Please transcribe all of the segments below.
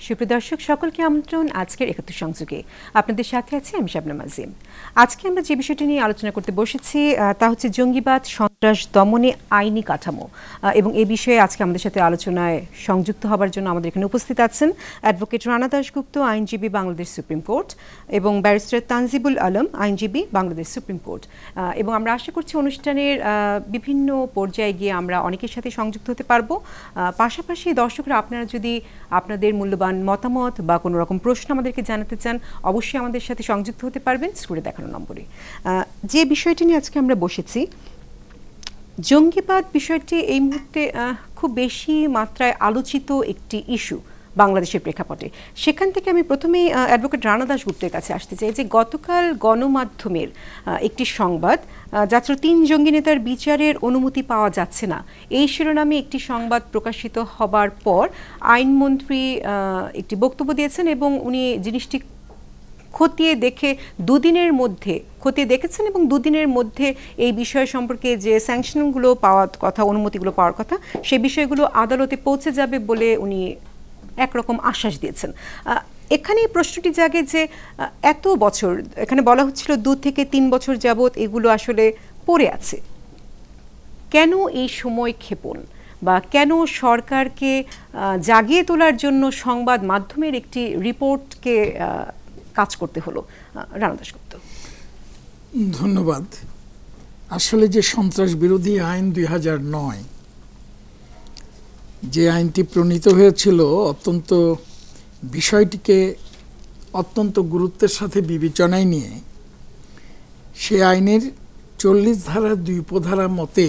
সুপ্রিয় দর্শক সকলকে আমন্ত্রণ আজকের ৭১ সংযোগে। আপনাদের সাথে আছি আমি শাবনাম আজিম। আজকে আমরা যে বিষয়টি নিয়ে আলোচনা করতে বসেছি তা হচ্ছে জঙ্গিবাদ সন্ত্রাস দমনে আইনি কাঠামো, এবং এই বিষয়ে আজকে আমাদের সাথে আলোচনায় সংযুক্ত হবার জন্য আমাদের এখানে উপস্থিত আছেন অ্যাডভোকেট রানা দাশগুপ্ত, আইনজীবী, বাংলাদেশ সুপ্রিম কোর্ট, এবং ব্যারিস্টার তানজিবুল আলম, আইনজীবী, বাংলাদেশ সুপ্রিম কোর্ট। এবং আমরা আশা করছি অনুষ্ঠানের বিভিন্ন পর্যায়ে গিয়ে আমরা অনেকের সাথে সংযুক্ত হতে পারবো। পাশাপাশি দর্শকরা আপনারা যদি আপনাদের মূল্যবান মতামত বা কোনো রকম প্রশ্ন আমাদেরকে জানাতে চান, অবশ্যই আমাদের সাথে সংযুক্ত হতে পারবেন স্ক্রিনে দেখানো নম্বরে। যে বিষয়টি নিয়ে আজকে আমরা বসেছি, জঙ্গিবাদ বিষয়টি এই মুহূর্তে খুব বেশি মাত্রায় আলোচিত একটি ইস্যু বাংলাদেশের প্রেক্ষাপটে। সেখান থেকে আমি প্রথমেই অ্যাডভোকেট রানা দাশগুপ্তের কাছে আসতে চাই যে গতকাল গণমাধ্যমের একটি সংবাদ, যাত্র ৩ জঙ্গি নেতার বিচারের অনুমতি পাওয়া যাচ্ছে না, এই শিরোনামে একটি সংবাদ প্রকাশিত হবার পর আইনমন্ত্রী একটি বক্তব্য দিয়েছেন এবং উনি জিনিসটি খতিয়ে দেখেছেন এবং দুদিনের মধ্যে এই বিষয় সম্পর্কে যে স্যাংশনগুলো পাওয়ার কথা, অনুমতিগুলো পাওয়ার কথা, সেই বিষয়গুলো আদালতে পৌঁছে যাবে বলে উনি একরকম আশ্বাস দিয়েছেন। এখানে প্রশ্নটি জাগে যে এত বছর, এখানে বলা হচ্ছিল 2 থেকে 3 বছর যাবত এগুলো আসলে পড়ে আছে, কেন এই সময় ক্ষেপণ বা কেন সরকারকে জাগিয়ে তোলার জন্য সংবাদ মাধ্যমের একটি রিপোর্টকে কাজ করতে হলো? রানা দাশগুপ্ত। ধন্যবাদ। আসলে যে সন্ত্রাস বিরোধী আইন 2009 যে আইনটি প্রণীত হয়েছিল, অত্যন্ত বিষয়টিকে অত্যন্ত গুরুত্বের সাথে বিবেচনায় নিয়ে সে আইনের 40 ধারা 2 উপধারা মতে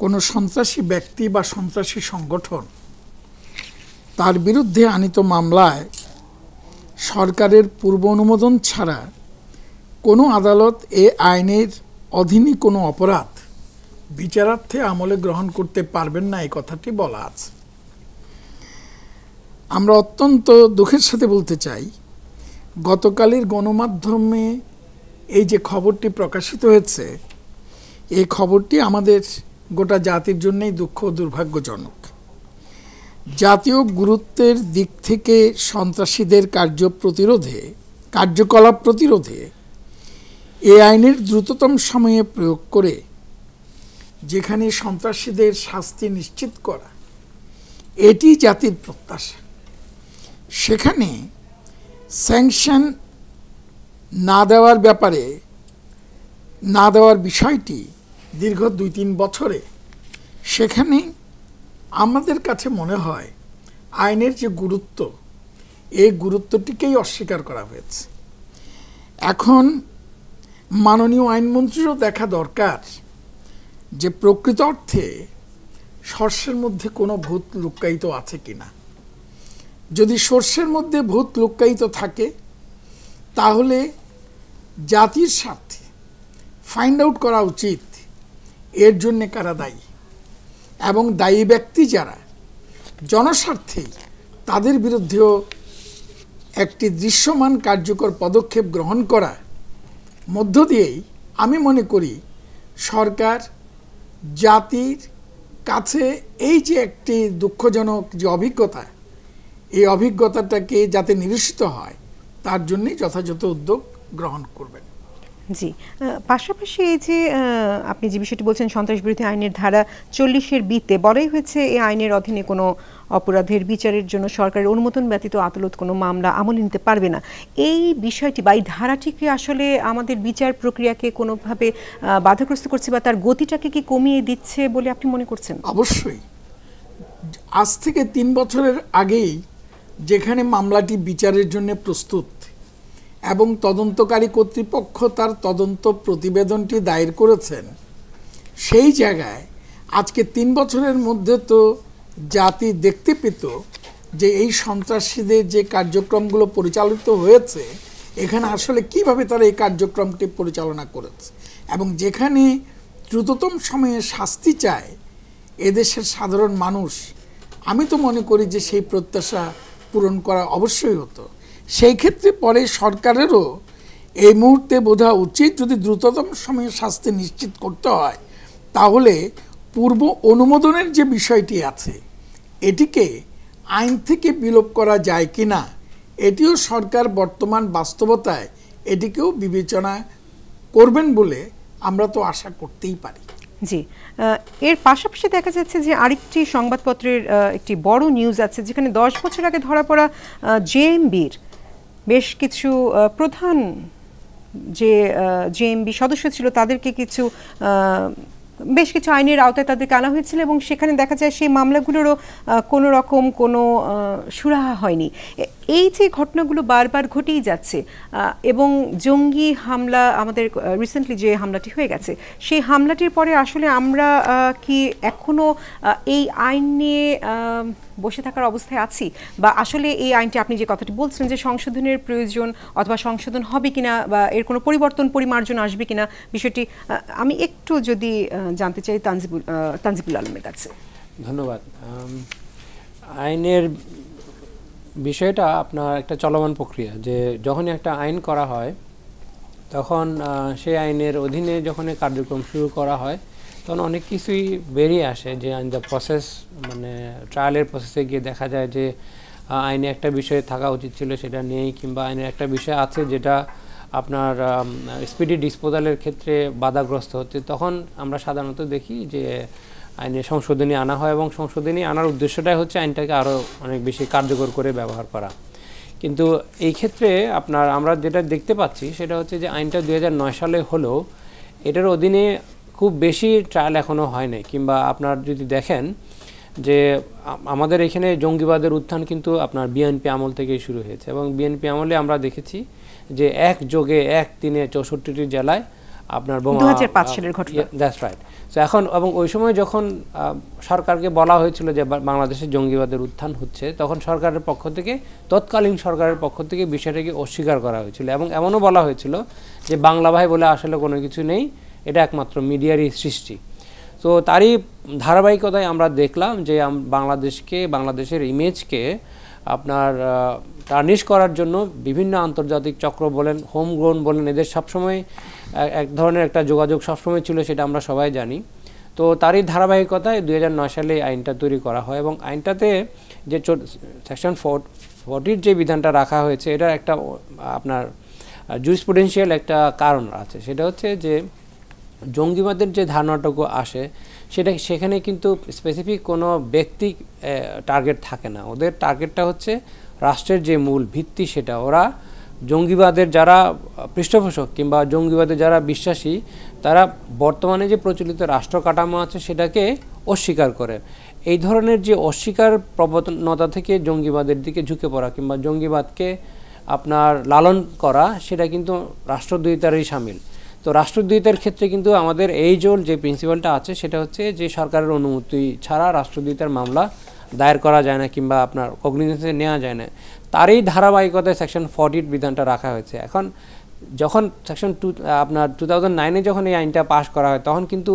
কোনো সন্ত্রাসী ব্যক্তি বা সন্ত্রাসী সংগঠন তার বিরুদ্ধে আনীত মামলায় সরকারের পূর্ব অনুমোদন ছাড়া কোনো আদালত এ আইনের অধীনে কোনো অপরাধ বিচারার্থে আমলে গ্রহণ করতে পারবেন না, এই কথাটি বলা আছে। আমরা অত্যন্ত দুঃখের সাথে বলতে চাই, গতকালের গণমাধ্যমে এই যে খবরটি প্রকাশিত হয়েছে, এই খবরটি আমাদের গোটা জাতির জন্যই দুঃখ ও দুর্ভাগ্যজনক। জাতীয় গুরুত্বের দিক থেকে সন্ত্রাসীদের কার্যকলাপ প্রতিরোধে এই আইনের দ্রুততম সময়ে প্রয়োগ করে যেখানে সন্ত্রাসীদের শাস্তি নিশ্চিত করা, এটি জাতির প্রত্যাশা, সেখানে স্যাংশন না দেওয়ার বিষয়টি দীর্ঘ 2-3 বছরে, সেখানে আমাদের কাছে মনে হয় আইনের যে গুরুত্ব, এই গুরুত্বটিকেই অস্বীকার করা হয়েছে। এখন মাননীয় আইনমন্ত্রীরও দেখা দরকার যে প্রকৃত অর্থে সর্ষের মধ্যে কোনো ভূত লুক্কায়িত আছে কিনা। যদি সর্ষের মধ্যে ভূত লুক্কায়িত থাকে, তাহলে জাতির স্বার্থে ফাইন্ড আউট করা উচিত এর জন্যে কারা দায়ী, এবং দায়ী ব্যক্তি যারা জনস্বার্থে, তাদের বিরুদ্ধেও একটি দৃশ্যমান কার্যকর পদক্ষেপ গ্রহণ করা মধ্য দিয়েই আমি মনে করি সরকার জাতির কাছে এই যে একটি দুঃখজনক যে অভিজ্ঞতা, এই অভিজ্ঞতাটাকে যাতে নিরসিত হয় তার জন্যই যথাযথ উদ্যোগ গ্রহণ করবেন। জি, পাশাপাশি এই যে আপনি যে বিষয়টি বলছেন, সন্ত্রাস বিরোধী আইনের ধারা 40-এর বিতে বলাই হয়েছে এই আইনের অধীনে কোনো অপরাধের বিচারের জন্য সরকারের অনুমোদন ব্যতীত আদালত কোনো মামলা আমলে নিতে পারবে না। এই বিষয়টি বা এই ধারাটিকে আসলে আমাদের বিচার প্রক্রিয়াকে কোনোভাবে বাধাগ্রস্ত করছে বা তার গতিটাকে কি কমিয়ে দিচ্ছে বলে আপনি মনে করছেন? অবশ্যই। আজ থেকে 3 বছরের আগেই যেখানে মামলাটি বিচারের জন্য প্রস্তুত এবং তদন্তকারী কর্তৃপক্ষ তার তদন্ত প্রতিবেদনটি দায়ের করেছেন, সেই জায়গায় আজকে 3 বছরের মধ্যে তো জাতি দেখতে পেত যে এই সন্ত্রাসীদের যে কার্যক্রমগুলো পরিচালিত হয়েছে, এখানে আসলে কিভাবে তারা এই কার্যক্রমটি পরিচালনা করেছে, এবং যেখানে দ্রুততম সময়ে শাস্তি চায় এদেশের সাধারণ মানুষ, আমি তো মনে করি যে সেই প্রত্যাশা পূরণ করা অবশ্যই হতো। সেই ক্ষেত্রে পরে সরকারেরও এই মুহূর্তে বোঝা উচিত, যদি দ্রুততম সময়ে শাস্তি নিশ্চিত করতে হয়, তাহলে পূর্ব অনুমোদনের যে বিষয়টি আছে এটিকে আইন থেকে বিলোপ করা যায় কিনা এটিও সরকার বর্তমান বাস্তবতায় এটিকেও বিবেচনা করবেন বলে আমরা তো আশা করতেই পারি। জি, এর পাশাপাশি দেখা যাচ্ছে যে আরেকটি সংবাদপত্রের একটি বড় নিউজ আছে, যেখানে 10 বছর আগে ধরা পড়া জেএমবির বেশ কিছু প্রধান যে জেএমবি সদস্য ছিল তাদেরকে বেশ কিছু আইনের আওতায় তাদেরকে আনা হয়েছিল, এবং সেখানে দেখা যায় সেই মামলাগুলোরও কোনো রকম কোনো সুরাহা হয়নি। এই যে ঘটনাগুলো বারবার ঘটেই যাচ্ছে, এবং জঙ্গি হামলা, আমাদের রিসেন্টলি যে হামলাটি হয়ে গেছে, সেই হামলাটির পরে আসলে আমরা কি এখনো এই আইন নিয়ে বসে থাকার অবস্থায় আছি, বা আসলে এই আইনটি আপনি যে কথাটি বলছেন যে সংশোধনের প্রয়োজন অথবা সংশোধন হবে কিনা বা এর কোনো পরিবর্তন পরিমার্জন আসবে কিনা, বিষয়টি আমি একটু যদি জানতে চাই তানজিবুল আলমের কাছে। ধন্যবাদ। আইনের বিষয়টা আপনার একটা চলমান প্রক্রিয়া, যে যখনই একটা আইন করা হয় তখন সেই আইনের অধীনে যখন কার্যক্রম শুরু করা হয় তখন অনেক কিছুই বেরিয়ে আসে, যে আইন দ্য প্রসেস, মানে ট্রায়ালের প্রসেসে গিয়ে দেখা যায় যে আইনে একটা বিষয় থাকা উচিত ছিল সেটা নেই, কিংবা আইনের একটা বিষয় আছে যেটা আপনার স্পিডি ডিসপোজালের ক্ষেত্রে বাধাগ্রস্ত হচ্ছে। তখন আমরা সাধারণত দেখি যে আইনে সংশোধনী আনা হয়, এবং সংশোধনী আনার উদ্দেশ্যটাই হচ্ছে আইনটাকে আরও অনেক বেশি কার্যকর করে ব্যবহার করা। কিন্তু এই ক্ষেত্রে আমরা যেটা দেখতে পাচ্ছি সেটা হচ্ছে যে আইনটা 2009 সালে হলেও এটার অধীনে খুব বেশি ট্রায়াল এখনও হয় নাই, কিংবা আপনার যদি দেখেন যে আমাদের এখানে জঙ্গিবাদের উত্থান কিন্তু আপনার বিএনপি আমল থেকেই শুরু হয়েছে, এবং বিএনপি আমলে আমরা দেখেছি যে একযোগে 64টি জেলায় আপনার বোমা, 2005 সালের ঘটনা। That's right. তো এখন এবং ওই সময় যখন সরকারকে বলা হয়েছিল যে বাংলাদেশে জঙ্গিবাদের উত্থান হচ্ছে, তখন সরকারের পক্ষ থেকে, তৎকালীন সরকারের পক্ষ থেকে বিষয়টাকে অস্বীকার করা হয়েছিল, এবং এমনও বলা হয়েছিল যে বাংলা ভাই বলে আসলে কোনো কিছু নেই, এটা একমাত্র মিডিয়ারই সৃষ্টি। তো তারই ধারাবাহিকতায় আমরা দেখলাম যে বাংলাদেশের ইমেজকে আপনার টার্নিশ করার জন্য বিভিন্ন আন্তর্জাতিক চক্র বলেন, হোমগ্রোন বলেন, এদের সবসময় এক ধরনের একটা যোগাযোগ সবসময় ছিল, সেটা আমরা সবাই জানি। তো তারই ধারাবাহিকতায় 2009 সালে আইনটা তৈরি করা হয়, এবং আইনটাতে যে সেকশন 40 যে বিধানটা রাখা হয়েছে, এটা একটা আপনার জুরিসপ্রুডেন্সিয়াল একটা কারণ আছে, সেটা হচ্ছে যে জঙ্গিবাদের যে ধারণাটুকু আসে সেখানে কিন্তু স্পেসিফিক কোনো ব্যক্তি টার্গেট থাকে না, ওদের টার্গেটটা হচ্ছে রাষ্ট্রের যে মূল ভিত্তি, সেটা ওরা জঙ্গিবাদের যারা পৃষ্ঠপোষক কিংবা জঙ্গিবাদের যারা বিশ্বাসী, তারা বর্তমানে যে প্রচলিত রাষ্ট্র কাঠামো আছে সেটাকে অস্বীকার করে। এই ধরনের যে অস্বীকার প্রবণতা থেকে জঙ্গিবাদের দিকে ঝুঁকে পড়া কিংবা জঙ্গিবাদকে আপনার লালন করা, সেটা কিন্তু রাষ্ট্রদ্রোহিতারই শামিল। তো রাষ্ট্রদ্রোহিতার ক্ষেত্রে কিন্তু আমাদের এই যে প্রিন্সিপালটা আছে সেটা হচ্ছে যে সরকারের অনুমতি ছাড়া রাষ্ট্রদ্রোহিতার মামলা দায়ের করা যায় না কিংবা আপনার কগনিজেন্সে নেওয়া যায় না। তারই ধারাবাহিকতায় সেকশন 40 বিধানটা রাখা হয়েছে। এখন যখন সেকশন 2009-এ যখন এই আইনটা পাশ করা হয়, তখন কিন্তু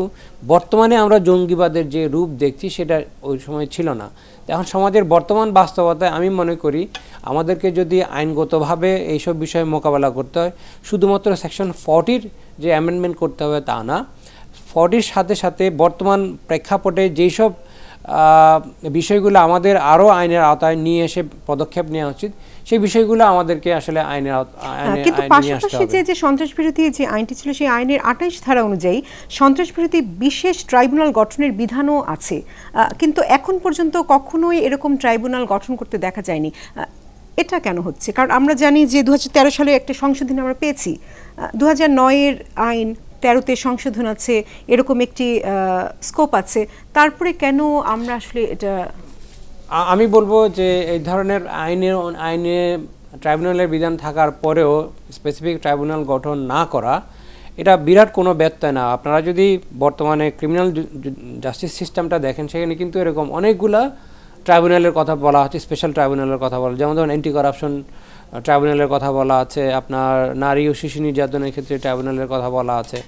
বর্তমানে আমরা জঙ্গিবাদের যে রূপ দেখছি সেটা ওই সময় ছিল না। এখন সমাজের বর্তমান বাস্তবতায় আমি মনে করি আমাদেরকে যদি আইনগতভাবে এইসব বিষয়ে মোকাবেলা করতে হয়, শুধুমাত্র সেকশন 40 যে অ্যামেন্ডমেন্ট করতে হবে তা না, 40 সাথে সাথে বর্তমান প্রেক্ষাপটে যেই সব বিষয়গুলো আমাদের আরও আইনের আওতায় নিয়ে এসে পদক্ষেপ নেওয়া উচিত, সেই বিষয়গুলো আমাদেরকে আসলে আইনের কিন্তু পাশাপাশি যে সন্ত্রাস বিরোধী যে আইনটি ছিল, সেই আইনের 28 ধারা অনুযায়ী সন্ত্রাস বিরোধী বিশেষ ট্রাইব্যুনাল গঠনের বিধানও আছে, কিন্তু এখন পর্যন্ত কখনোই এরকম ট্রাইব্যুনাল গঠন করতে দেখা যায়নি। এটা কেন হচ্ছে? কারণ আমরা জানি যে 2013 সালে একটা সংশোধনী আমরা পেয়েছি, 2009-এর আইন 13-তে সংশোধন আছে, এরকম একটি স্কোপ আছে, তারপরে কেন আমরা আসলে এটা? আমি বলবো যে এই ধরনের আইনে ট্রাইব্যুনালের বিধান থাকার পরেও স্পেসিফিক ট্রাইব্যুনাল গঠন না করা, এটা বিরাট কোনো ব্যত্যয় না। আপনারা যদি বর্তমানে ক্রিমিনাল জাস্টিস সিস্টেমটা দেখেন, সেখানে কিন্তু এরকম অনেকগুলা ট্রাইব্যুনালের কথা বলা হচ্ছে, স্পেশাল ট্রাইব্যুনালের কথা বলা, যেমন ধরুন অ্যান্টি কারাপশন ট্রাইব্যুনালের কথা বলা আছে, আপনার নারী ও শিশু নির্যাতনের ক্ষেত্রে ট্রাইব্যুনালের কথা বলা আছে।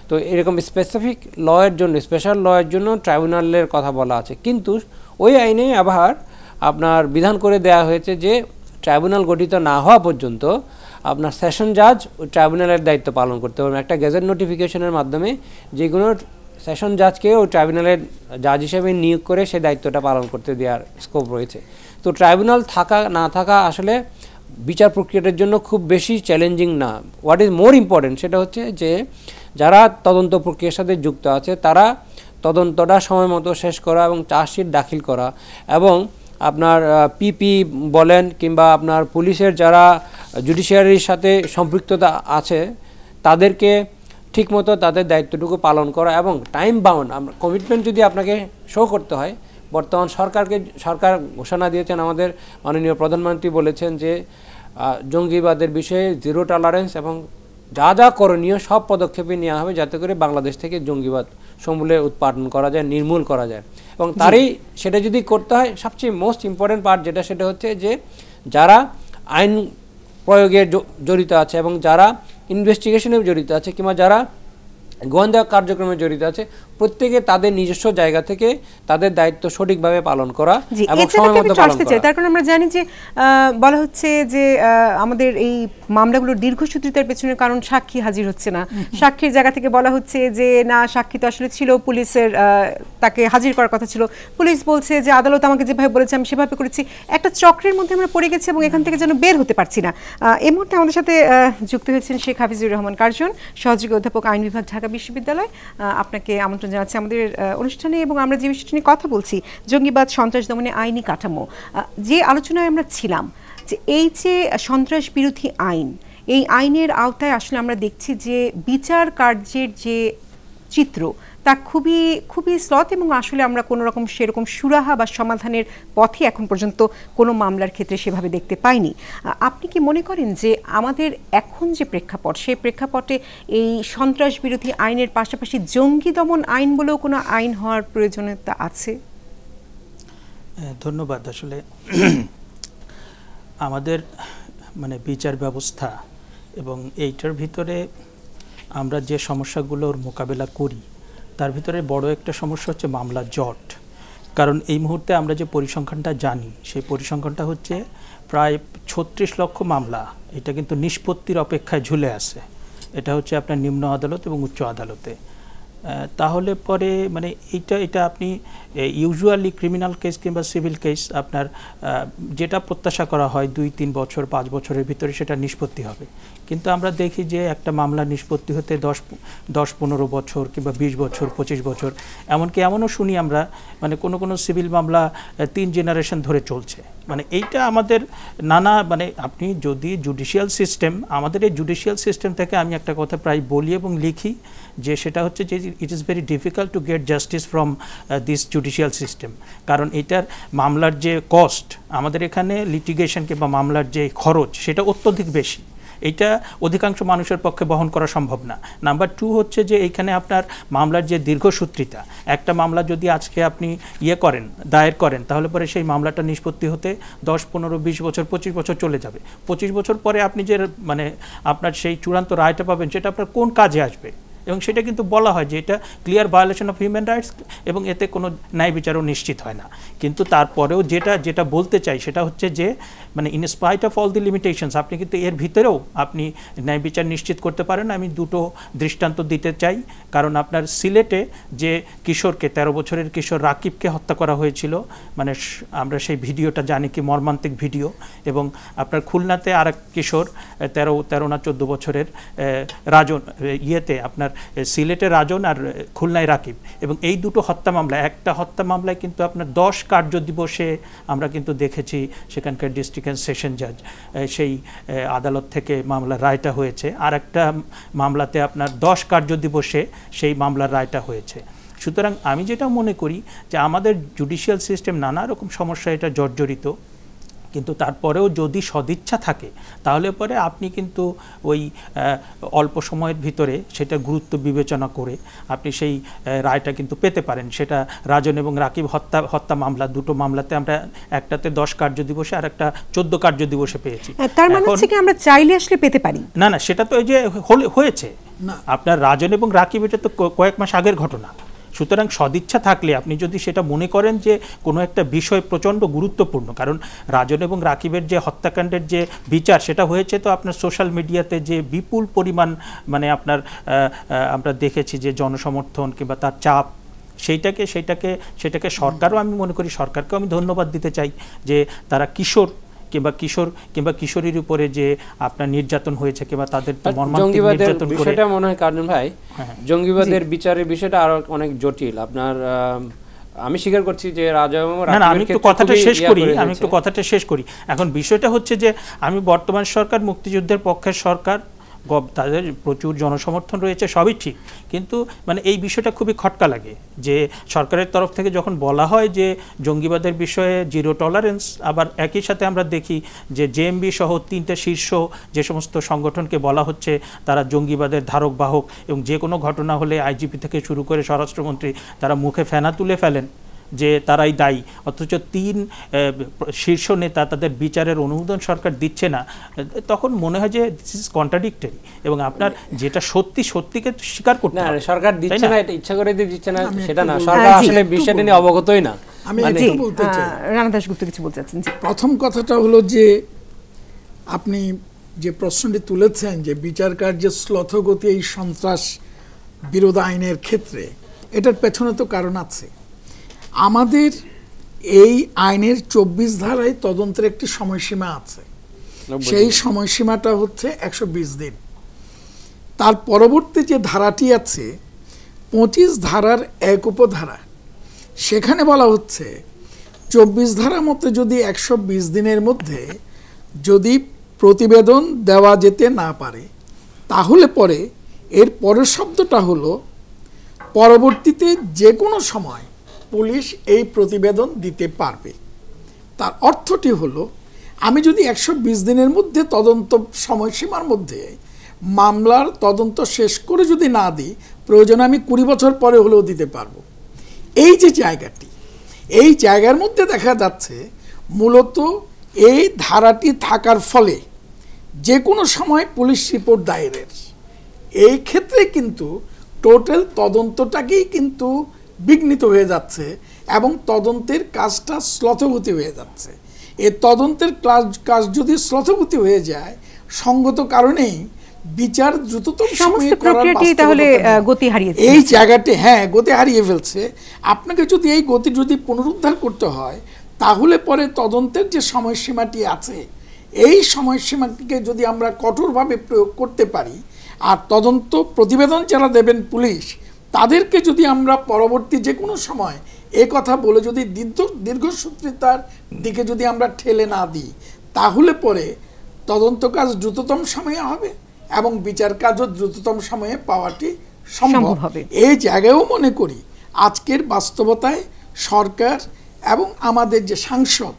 তো এরকম স্পেসিফিক লয়ের জন্য, স্পেশাল লয়ের জন্য ট্রাইব্যুনালের কথা বলা আছে, কিন্তু ওই আইনে আবার আপনার বিধান করে দেওয়া হয়েছে যে ট্রাইব্যুনাল গঠিত না হওয়া পর্যন্ত আপনার সেশন জাজ ওই ট্রাইব্যুনালের দায়িত্ব পালন করতে পারবেন। একটা গেজেট নোটিফিকেশনের মাধ্যমে যে কোনো সেশন জাজকে ওই ট্রাইব্যুনালের জাজ হিসেবে নিয়োগ করে সেই দায়িত্বটা পালন করতে দেওয়ার স্কোপ রয়েছে। তো ট্রাইব্যুনাল থাকা না থাকা আসলে বিচার প্রক্রিয়াটার জন্য খুব বেশি চ্যালেঞ্জিং না। হোয়াট ইজ মোর ইম্পর্টেন্ট সেটা হচ্ছে যে যারা তদন্ত প্রক্রিয়ার সাথে যুক্ত আছে তারা তদন্তটা সময় মতো শেষ করা এবং চার্জশিট দাখিল করা, এবং আপনার পিপি বলেন কিংবা আপনার পুলিশের যারা জুডিশিয়ারির সাথে সম্পৃক্ততা আছে তাদেরকে ঠিকমতো তাদের দায়িত্বটুকু পালন করা এবং টাইম বাউন্ড কমিটমেন্ট যদি আপনাকে শো করতে হয়। বর্তমান সরকার ঘোষণা দিয়েছেন, আমাদের মাননীয় প্রধানমন্ত্রী বলেছেন যে জঙ্গিবাদের বিষয়ে জিরো টলারেন্স এবং যা যা করণীয় সব পদক্ষেপই নেওয়া হবে যাতে করে বাংলাদেশ থেকে জঙ্গিবাদ সমূলে উৎপাদন করা যায়, নির্মূল করা যায়। এবং তারই সেটা যদি করতে হয় সবচেয়ে মোস্ট ইম্পর্টেন্ট পার্ট সেটা হচ্ছে যে যারা আইন প্রয়োগে জড়িত আছে এবং যারা ইনভেস্টিগেশনে জড়িত আছে কিংবা যারা গোয়েন্দা কার্যক্রমে জড়িত আছে প্রত্যেকে তাদের নিজস্ব জায়গা থেকে তাদের দায়িত্ব সঠিকভাবে পালন করা এবং সময়মতো পালন করা। তার কারণ আমরা জানি যে বলা হচ্ছে যে আমাদের এই মামলাগুলোর দীর্ঘসূত্রিতার পেছনের কারণ সাক্ষী হাজির হচ্ছে না। সাক্ষীর জায়গা থেকে বলা হচ্ছে যে না, সাক্ষী তো আসলে ছিল, পুলিশের তাকে হাজির করার কথা ছিল, পুলিশ বলছে যে আদালত আমাকে যেভাবে বলেছে আমি সেভাবে করেছি। একটা চক্রের মধ্যে আমরা পড়ে গেছি এবং এখান থেকে যেন বের হতে পারছি না। এই মুহূর্তে আমাদের সাথে যুক্ত হয়েছেন শেখ হাফিজুর রহমান কার্জন, সহযোগী অধ্যাপক আইন বিভাগ, ঢাকা বিশ্ববিদ্যালয়। আপনাকে আমন্ত্রণ জানাচ্ছি আমাদের অনুষ্ঠানে। এবং আমরা যে বিষয়টি নিয়ে কথা বলছি, জঙ্গিবাদ, সন্ত্রাস দমনে আইনি কাঠামো, যে আলোচনায় আমরা ছিলাম যে এই যে সন্ত্রাস বিরোধী আইন, এই আইনের আওতায় আসলে আমরা দেখছি যে বিচার কার্যের যে চিত্র তা খুবই খুবই স্লথ, এবং আসলে আমরা কোনো রকম সেরকম সুরাহা বা সমাধানের পথে এখন পর্যন্ত কোনো মামলার ক্ষেত্রে সেভাবে দেখতে পাইনি। আপনি কি মনে করেন যে আমাদের এখন যে প্রেক্ষাপট, সেই প্রেক্ষাপটে এই সন্ত্রাস বিরোধী আইনের পাশাপাশি জঙ্গি দমন আইন বলেও কোনো আইন হওয়ার প্রয়োজনীয়তা আছে? ধন্যবাদ। আসলে আমাদের বিচার ব্যবস্থা এবং এইটার ভিতরে আমরা যে সমস্যাগুলোর মোকাবেলা করি তার ভিতরে বড় একটা সমস্যা হচ্ছে মামলা জট। কারণ এই মুহূর্তে আমরা যে পরিসংখ্যানটা জানি সেই পরিসংখ্যানটা হচ্ছে প্রায় 36 লক্ষ মামলা, এটা কিন্তু নিষ্পত্তির অপেক্ষায় ঝুলে আছে। এটা হচ্ছে আপনার নিম্ন আদালত এবং উচ্চ আদালতে। তাহলে পরে এটা আপনি ইউজুয়ালি ক্রিমিনাল কেস কিংবা সিভিল কেস আপনার যেটা প্রত্যাশা করা হয় 2-3 বছর 5 বছরের ভিতরে সেটা নিষ্পত্তি হবে, কিন্তু আমরা দেখি যে একটা মামলা নিষ্পত্তি হতে 10-15 বছর কিংবা 20 বছর 25 বছর, এমনকি এমনও শুনি আমরা কোনো সিভিল মামলা 3 জেনারেশন ধরে চলছে। এইটা আমাদের নানা আপনি যদি জুডিশিয়াল সিস্টেম, আমাদের এই জুডিশিয়াল সিস্টেম থেকে আমি একটা কথা প্রায় বলি এবং লিখি যে সেটা হচ্ছে যে it is very difficult to get justice from this judicial system. কারণ এটার মামলার যে কস্ট, আমাদের এখানে লিটিগেশন কিংবা মামলার যে খরচ সেটা অত্যধিক বেশি, এইটা অধিকাংশ মানুষের পক্ষে বহন করা সম্ভব না। নাম্বার 2 হচ্ছে যে এইখানে আপনার মামলার যে দীর্ঘসূত্রিতা, একটা মামলা যদি আজকে আপনি দায়ের করেন তাহলে পরে সেই মামলাটা নিষ্পত্তি হতে 10-15-20 বছর 25 বছর চলে যাবে। 25 বছর পরে আপনি যে আপনার সেই চূড়ান্ত রায়টা পাবেন সেটা আপনার কোন কাজে আসবে, এবং সেটা কিন্তু বলা হয় যে এটা clear violation of human rights এবং এতে কোনো ন্যায় বিচারও নিশ্চিত হয় না। কিন্তু তারপরেও যেটা বলতে চাই সেটা হচ্ছে যে in spite of all the limitations আপনি কিন্তু এর ভিতরেও আপনি ন্যায় বিচার নিশ্চিত করতে পারেন। আমি 2টো দৃষ্টান্ত দিতে চাই। কারণ আপনার সিলেটে যে কিশোরকে 13 বছরের কিশোর রাকিবকে হত্যা করা হয়েছিল, আমরা সেই ভিডিওটা জানি কি মর্মান্তিক ভিডিও, এবং আপনার খুলনাতে আরেক কিশোর 13 না 14 বছরের রাজন, আপনার সিলেটে রাজন আর খুলনায় রাকিব, এবং এই 2টো হত্যা মামলা, একটা হত্যা মামলায় কিন্তু আপনার 10 কার্য দিবসে আমরা কিন্তু দেখেছি সেখানকার ডিস্ট্রিক্ট অ্যান্ড সেশন জাজ সেই আদালত থেকে মামলার রায়টা হয়েছে, আর একটা মামলাতে আপনার 10 কার্য দিবসে সেই মামলার রায়টা হয়েছে। সুতরাং আমি যেটা মনে করি যে আমাদের জুডিশিয়াল সিস্টেম নানা রকম সমস্যা এটা জর্জরিত, কিন্তু তারপরেও যদি সদিচ্ছা থাকে তাহলে পরে আপনি কিন্তু ওই অল্প সময়ের ভিতরে সেটা গুরুত্ব বিবেচনা করে আপনি সেই রায়টা কিন্তু পেতে পারেন। সেটা রাজন এবং রাকিব হত্যা মামলা, 2টো মামলাতে আমরা একটাতে 10 কার্য দিবসে আর একটা 14 কার্য দিবসে পেয়েছি। তার মানে হচ্ছে কি আমরা চাইলে আসলে পেতে পারি না, সেটা তো এই যে হয়েছে আপনার রাজন এবং রাকিব, এটা তো কয়েক মাস আগের ঘটনা। সুতরাং সদিচ্ছা থাকলে আপনি যদি সেটা মনে করেন যে কোনো একটা বিষয় প্রচণ্ড গুরুত্বপূর্ণ, কারণ রাজন এবং রাকিবের যে হত্যাকাণ্ডের যে বিচার সেটা হয়েছে তো আপনার সোশ্যাল মিডিয়াতে যে বিপুল পরিমাণ আপনার আমরা দেখেছি যে জনসমর্থন কিংবা তার চাপ সেটাকে সরকারও, আমি মনে করি সরকারকেও আমি ধন্যবাদ দিতে চাই যে তারা কিশোর কিংবা কিশোরীর উপরে যে আপনার নির্যাতন হয়েছে কিংবা তাদের মর্মান্তিক নির্যাতন করে, বিষয়টা মনে হয় কার্জন ভাই জঙ্গিবাদের বিচারের বিষয়টা আরো অনেক জটিল। আপনার আমি স্বীকার করছি যে আমি একটু কথাটা শেষ করি। এখন বিষয়টা হচ্ছে যে আমি বর্তমান সরকার মুক্তিযুদ্ধের পক্ষের সরকার, তাদের প্রচুর জনসমর্থন রয়েছে, সবই ঠিক, কিন্তু মানে এই বিষয়টা খুবই খটকা লাগে যে সরকারের তরফ থেকে যখন বলা হয় যে জঙ্গিবাদের বিষয়ে জিরো টলারেন্স, আবার একই সাথে আমরা দেখি যে জেএমবি সহ 3টে শীর্ষ যে সমস্ত সংগঠনকে বলা হচ্ছে তারা জঙ্গিবাদের ধারক বাহক, এবং যে কোনো ঘটনা হলে আইজিপি থেকে শুরু করে স্বরাষ্ট্রমন্ত্রী তারা মুখে ফেনা তুলে ফেলেন যে তারাই দায়ী, অথচ 3 শীর্ষ নেতা তাদের বিচারের অনুমোদন সরকার দিচ্ছে না। তখন মনে হয় যে দিস ইজ কন্ট্রাডিক্টরি, এবং আপনার যেটা সত্যিকে স্বীকার করতে হবে। সরকার দিচ্ছে না, এটা ইচ্ছা করে দিচ্ছে না সেটা না, সরকার আসলে বিষয়টা নিয়ে অবগতই না। আমি বলতে চাই, রানা দাশগুপ্ত কিছু বলতে চাচ্ছেন। প্রথম কথাটা হলো যে আপনি যে প্রশ্নটি তুলেছেন যে বিচার কার্যের শ্লথগতি এই সন্ত্রাস বিরোধ আইনের ক্ষেত্রে, এটার পেছনে তো কারণ আছে। আমাদের এই আইনের 24 ধারায় তদন্তের একটি সময়সীমা আছে, সেই সময়সীমাটা হচ্ছে 120 দিন। তার পরবর্তী যে ধারাটি আছে 25 ধারার 1 উপধারা, সেখানে বলা হচ্ছে 24 ধারা মতে যদি 120 দিনের মধ্যে যদি প্রতিবেদন দেওয়া যেতে না পারে, তাহলে পরে এর পরের শব্দটা হলো পরবর্তীতে যে কোনো সময় পুলিশ এই প্রতিবেদন দিতে পারবে। তার অর্থটি হলো আমি যদি 120 দিনের মধ্যে তদন্ত সময়সীমার মধ্যে মামলার তদন্ত শেষ করে যদি না দিই, প্রয়োজনে আমি 20 বছর পরে হলেও দিতে পারবো। এই যে জায়গাটি, এই জায়গার মধ্যে দেখা যাচ্ছে মূলত এই ধারাটি থাকার ফলে যে কোনো সময় পুলিশ রিপোর্ট দায়েরের, এই ক্ষেত্রে কিন্তু টোটাল তদন্তটাকেই কিন্তু বিঘ্নিত হয়ে যাচ্ছে এবং তদন্তের কাজটা শ্লথগতি হয়ে যাচ্ছে। এই তদন্তের কাজ যদি শ্লথগতি হয়ে যায়, সঙ্গত কারণেই বিচার দ্রুততম সময়ে করার গতি হারিয়েছে, এই জায়গাটি গতি হারিয়ে ফেলছে। আপনাকে যদি এই গতি যদি পুনরুদ্ধার করতে হয়, তাহলে পরে তদন্তের যে সময়সীমাটি আছে, এই সময়সীমাটিকে যদি আমরা কঠোরভাবে প্রয়োগ করতে পারি, আর তদন্ত প্রতিবেদন যারা দেবেন পুলিশ, তাদেরকে যদি আমরা পরবর্তী যে কোনো সময় এ কথা বলে যদি দীর্ঘসূত্রিতার দিকে যদি আমরা ঠেলে না দিই, তাহলে পরে তদন্ত কাজ দ্রুততম সময়ে হবে এবং বিচার কাজও দ্রুততম সময়ে পাওয়াটি সম্ভব হবে। এই জায়গায়ও মনে করি আজকের বাস্তবতায় সরকার এবং আমাদের যে সাংসদ,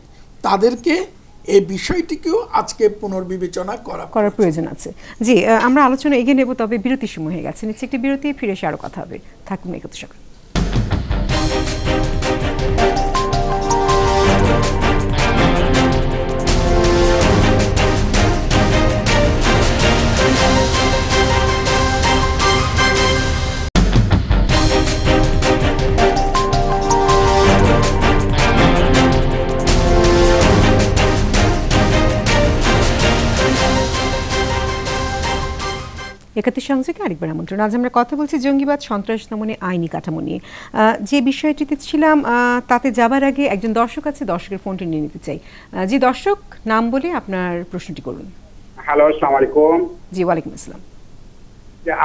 তাদেরকে এই বিষয়টিকেও আজকে পুনর্বিবেচনা করার প্রয়োজন আছে। জি, আমরা আলোচনা এগিয়ে নেব, তবে বিরতির সময় হয়ে গেছে। নিচ্ছে একটি বিরতি, ফিরে এসে আরো কথা হবে। থাকুন একত্র সঙ্গে। একাত্তর সংযোগে আরেকবার আমন্ত্রণ। আজ আমরা কথা বলছি জঙ্গিবাদ সন্ত্রাস দমনে আইনি কাঠামো নিয়ে। যে বিষয়টিতে ছিলাম তাতে যাবার আগে একজন দর্শক আছে, দর্শকের ফোনটি নিয়ে নিতে চাই। জি দর্শক, নাম বলে আপনার প্রশ্নটি করুন। হ্যালো, আসসালামু আলাইকুম। জি, ওয়ালাইকুম আসসালাম।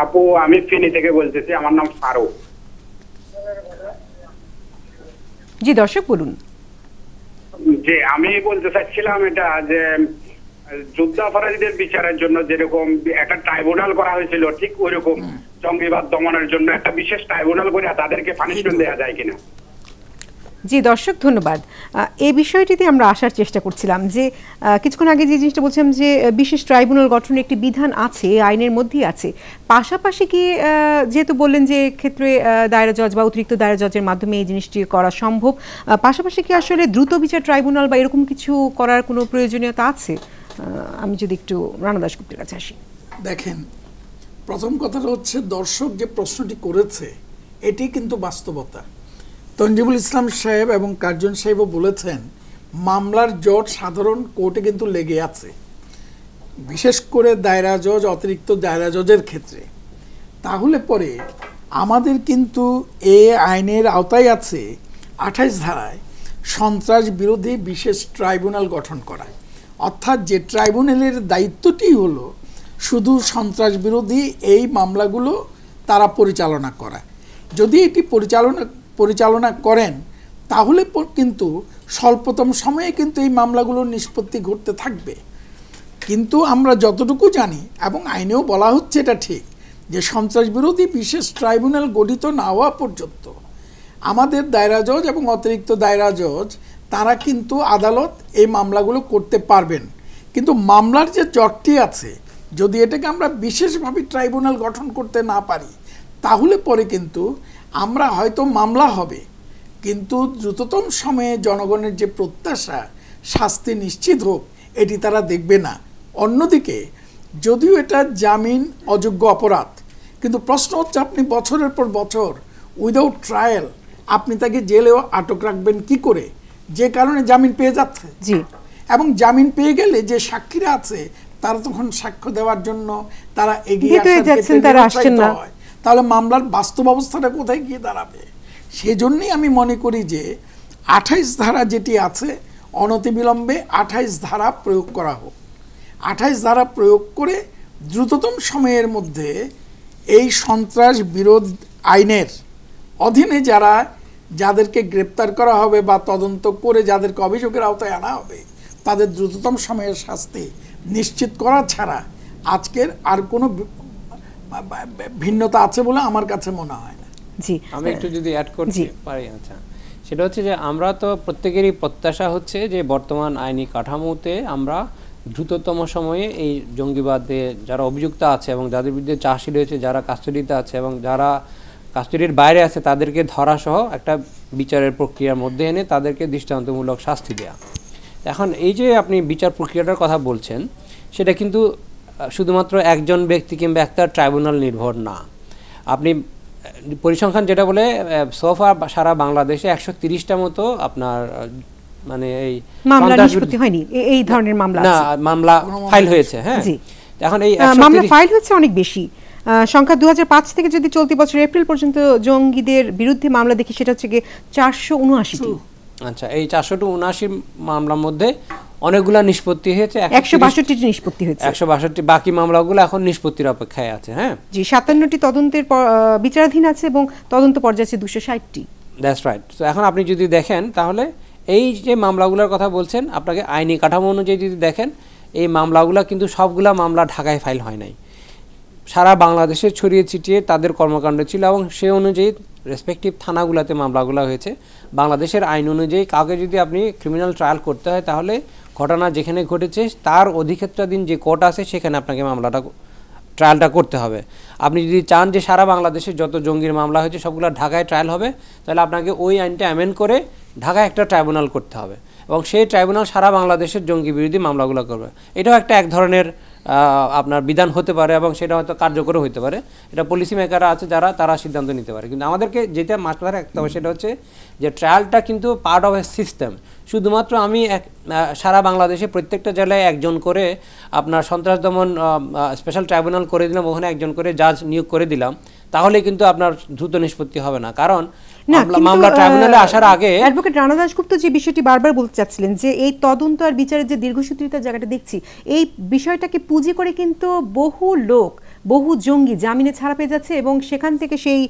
আপু, আমি ফেনী থেকে বলতেছি, আমার নাম ফারুক। জি দর্শক, বলুন। যে আমি বলতে চাচ্ছিলাম এটা যে যুদ্ধাপরাধীদের বিচারের জন্য যেরকম একটা ট্রাইব্যুনাল করা হয়েছিল, ঠিক ওইরকম জঙ্গিবাদ দমনের জন্য একটা বিশেষ ট্রাইব্যুনাল করে তাদেরকে পানিশমেন্ট দেওয়া যায় কিনা। জি দর্শক, ধন্যবাদ। এই বিষয়টিতে আমরা আসার চেষ্টা করছিলাম যে কিছুক্ষণ আগে যে জিনিসটা বলছিলাম যে বিশেষ ট্রাইব্যুনাল গঠনের একটি বিধান আছে, আইনের মধ্যেই আছে। পাশাপাশি কি যেহেতু বললেন যে ক্ষেত্রে দায়রা জজ বা অতিরিক্ত দায়রা জজের মাধ্যমে এই জিনিসটি করা সম্ভব, পাশাপাশি কি আসলে দ্রুত বিচার ট্রাইব্যুনাল বা এরকম কিছু করার কোনো প্রয়োজনীয়তা আছে? আমি যদি একটু রানা দাশগুপ্তের কাছে আসি। দেখেন, প্রথম কথাটা হচ্ছে দর্শক যে প্রশ্নটি করেছে এটি কিন্তু বাস্তবতা। তঞ্জিবুল ইসলাম সাহেব এবং কার্জন সাহেবও বলেছেন মামলার জট সাধারণ কোর্টে কিন্তু লেগে আছে, বিশেষ করে দায়রা জজ, অতিরিক্ত দায়রা জজের ক্ষেত্রে। তাহলে পরে আমাদের কিন্তু এ আইনের আওতায় আছে 28 ধারায় সন্ত্রাস বিরোধী বিশেষ ট্রাইব্যুনাল গঠন করা, অর্থাৎ যে ট্রাইব্যুনালের দায়িত্বটি হলো শুধু সন্ত্রাস বিরোধী এই মামলাগুলো তারা পরিচালনা করা। যদি এটি পরিচালনা করেন তাহলে কিন্তু স্বল্পতম সময়ে কিন্তু এই মামলাগুলোর নিষ্পত্তি ঘটতে থাকবে। কিন্তু আমরা যতটুকু জানি এবং আইনেও বলা হচ্ছে এটা ঠিক যে সন্ত্রাস বিরোধী বিশেষ ট্রাইব্যুনাল গঠিত না হওয়া পর্যন্ত আমাদের দায়রা জজ এবং অতিরিক্ত দায়রা জজ তারা কিন্তু আদালত এই মামলাগুলো করতে পারবেন। কিন্তু মামলার যে জটটি আছে, যদি এটাকে আমরা বিশেষভাবে ট্রাইব্যুনাল গঠন করতে না পারি তাহলে পরে কিন্তু আমরা হয়তো মামলা হবে, কিন্তু দ্রুততম সময়ে জনগণের যে প্রত্যাশা শাস্তি নিশ্চিত হোক এটি তারা দেখবে না। অন্যদিকে যদিও এটা জামিন অযোগ্য অপরাধ, কিন্তু প্রশ্ন হচ্ছে আপনি বছরের পর বছর উইদাউট ট্রায়াল আপনি তাকে জেলেও আটক রাখবেন কি করে, যে কারণে জামিন পেয়ে যাচ্ছে। জি, এবং জামিন পেয়ে গেলে যে সাক্ষীরা আছে তারা তখন সাক্ষ্য দেওয়ার জন্য তারা এগিয়ে যাচ্ছেন, তারা আসছেন না, তাহলে মামলার বাস্তব অবস্থাটা কোথায় গিয়ে দাঁড়াবে? সেজন্যই আমি মনে করি যে 28 ধারা যেটি আছে অনতিবিলম্বে 28 ধারা প্রয়োগ করা হোক। 28 ধারা প্রয়োগ করে দ্রুততম সময়ের মধ্যে এই সন্ত্রাস বিরোধ আইনের অধীনে যাদেরকে গ্রেপ্তার করা হবে বা তদন্ত করে যাদেরকে অভিযোগের আওতায় আনা হবে তাদের দ্রুততম সময়ের শাস্তি নিশ্চিত করা ছাড়া আজকের আর কোনো ভিন্নতা আছে বলে আমার কাছে মনে হয় না। জি, আমি একটু যদি অ্যাড করতে পারি। আচ্ছা, সেটা হচ্ছে যে আমরা তো প্রত্যেকেরই প্রত্যাশা হচ্ছে যে বর্তমান আইনি কাঠামোতে আমরা দ্রুততম সময়ে এই জঙ্গিবাদে যারা অভিযুক্ত আছে এবং যাদের বিরুদ্ধে চার্জশিট হয়েছে, যারা কাস্টডিতে আছে এবং যারা কাস্টডির বাইরে আছে তাদেরকে ধরা সহ একটা বিচারের প্রক্রিয়ার মধ্যে এনে তাদেরকে দৃষ্টান্তমূলক শাস্তি দেওয়া। এখন এই যে আপনি বিচার প্রক্রিয়াটার কথা বলছেন সেটা কিন্তু শুধুমাত্র একজন ব্যক্তি কিংবা একটা ট্রাইব্যুনাল নির্ভর না। আপনি পরিসংখ্যান যেটা বলে সোফা সারা বাংলাদেশে 130টা মতো আপনার মানে এই মামলা নিষ্পত্তি হয়নি, এই ধরনের মামলা না মামলা ফাইল হয়েছে। হ্যাঁ, এখন এই মামলা ফাইল হচ্ছে অনেক বেশি সংখ্যা। 2005 থেকে যদি চলতি বছর এপ্রিল পর্যন্ত জঙ্গিদের বিরুদ্ধে মামলা দেখি সেটা হচ্ছে গিয়ে 479টি। আচ্ছা, এই 479 মামলার মধ্যে অনেকগুলা নিষ্পত্তি হয়েছে, 162টি নিষ্পত্তি হয়েছে, 162। বাকি মামলাগুলো এখন নিষ্পত্তির অপেক্ষায় আছে। হ্যাঁ জি, 57টি তদন্তের বিচারাধীন আছে এবং তদন্ত পর্যায়ে আছে 260টি। That's right. তো এখন আপনি যদি দেখেন তাহলে এই যে মামলাগুলোর কথা বলছেন, আপনাকে আইনি কাঠামো অনুযায়ী যদি দেখেন এই মামলাগুলো কিন্তু সবগুলা মামলা ঢাকায় ফাইল হয় নাই, সারা বাংলাদেশে ছড়িয়ে ছিটিয়ে তাদের কর্মকাণ্ড ছিল এবং সেই অনুযায়ী রেসপেক্টিভ থানাগুলোতে মামলাগুলো হয়েছে। বাংলাদেশের আইন অনুযায়ী কাউকে যদি আপনি ক্রিমিনাল ট্রায়াল করতে হয় তাহলে ঘটনা যেখানে ঘটেছে তার অধিক্ষেত্রাধীন যে কোর্ট আছে সেখানে আপনাকে ট্রায়ালটা করতে হবে। আপনি যদি চান যে সারা বাংলাদেশে যত জঙ্গির মামলা হয়েছে সবগুলো ঢাকায় ট্রায়াল হবে, তাহলে আপনাকে ওই আইনটা অ্যামেন্ড করে ঢাকায় একটা ট্রাইব্যুনাল করতে হবে এবং সেই ট্রাইব্যুনাল সারা বাংলাদেশের জঙ্গি বিরোধী মামলাগুলো করবে। এটাও এক ধরনের আপনার বিধান হতে পারে এবং সেটা হয়তো কার্যকরও হতে পারে। এটা পলিসি মেকাররা আছে তারা সিদ্ধান্ত নিতে পারে। কিন্তু আমাদেরকে যেটা মাথায় রাখতে হবে সেটা হচ্ছে যে ট্রায়ালটা কিন্তু পার্ট অফ এ সিস্টেম। শুধুমাত্র আমি সারা বাংলাদেশে প্রত্যেকটা জেলায় একজন করে আপনার সন্ত্রাস দমন স্পেশাল ট্রাইব্যুনাল করে দিলাম, ওখানে একজন করে জাজ নিয়োগ করে দিলাম, তাহলে কিন্তু আপনার দ্রুত নিষ্পত্তি হবে না। কারণ মামলা ট্রাইব্যুনালে আসার আগে অ্যাডভোকেট রানা দাশগুপ্ত যে বিষয়টি বারবার বলতে চাচ্ছিলেন যে এই তদন্ত আর বিচারের যে দীর্ঘসূত্রিতার জায়গাটা দেখছি, এই বিষয়টাকে পুঁজি করে কিন্তু বহু জঙ্গি জামিনে ছাড়া পেয়ে যাচ্ছে এবং সেখান থেকে সেই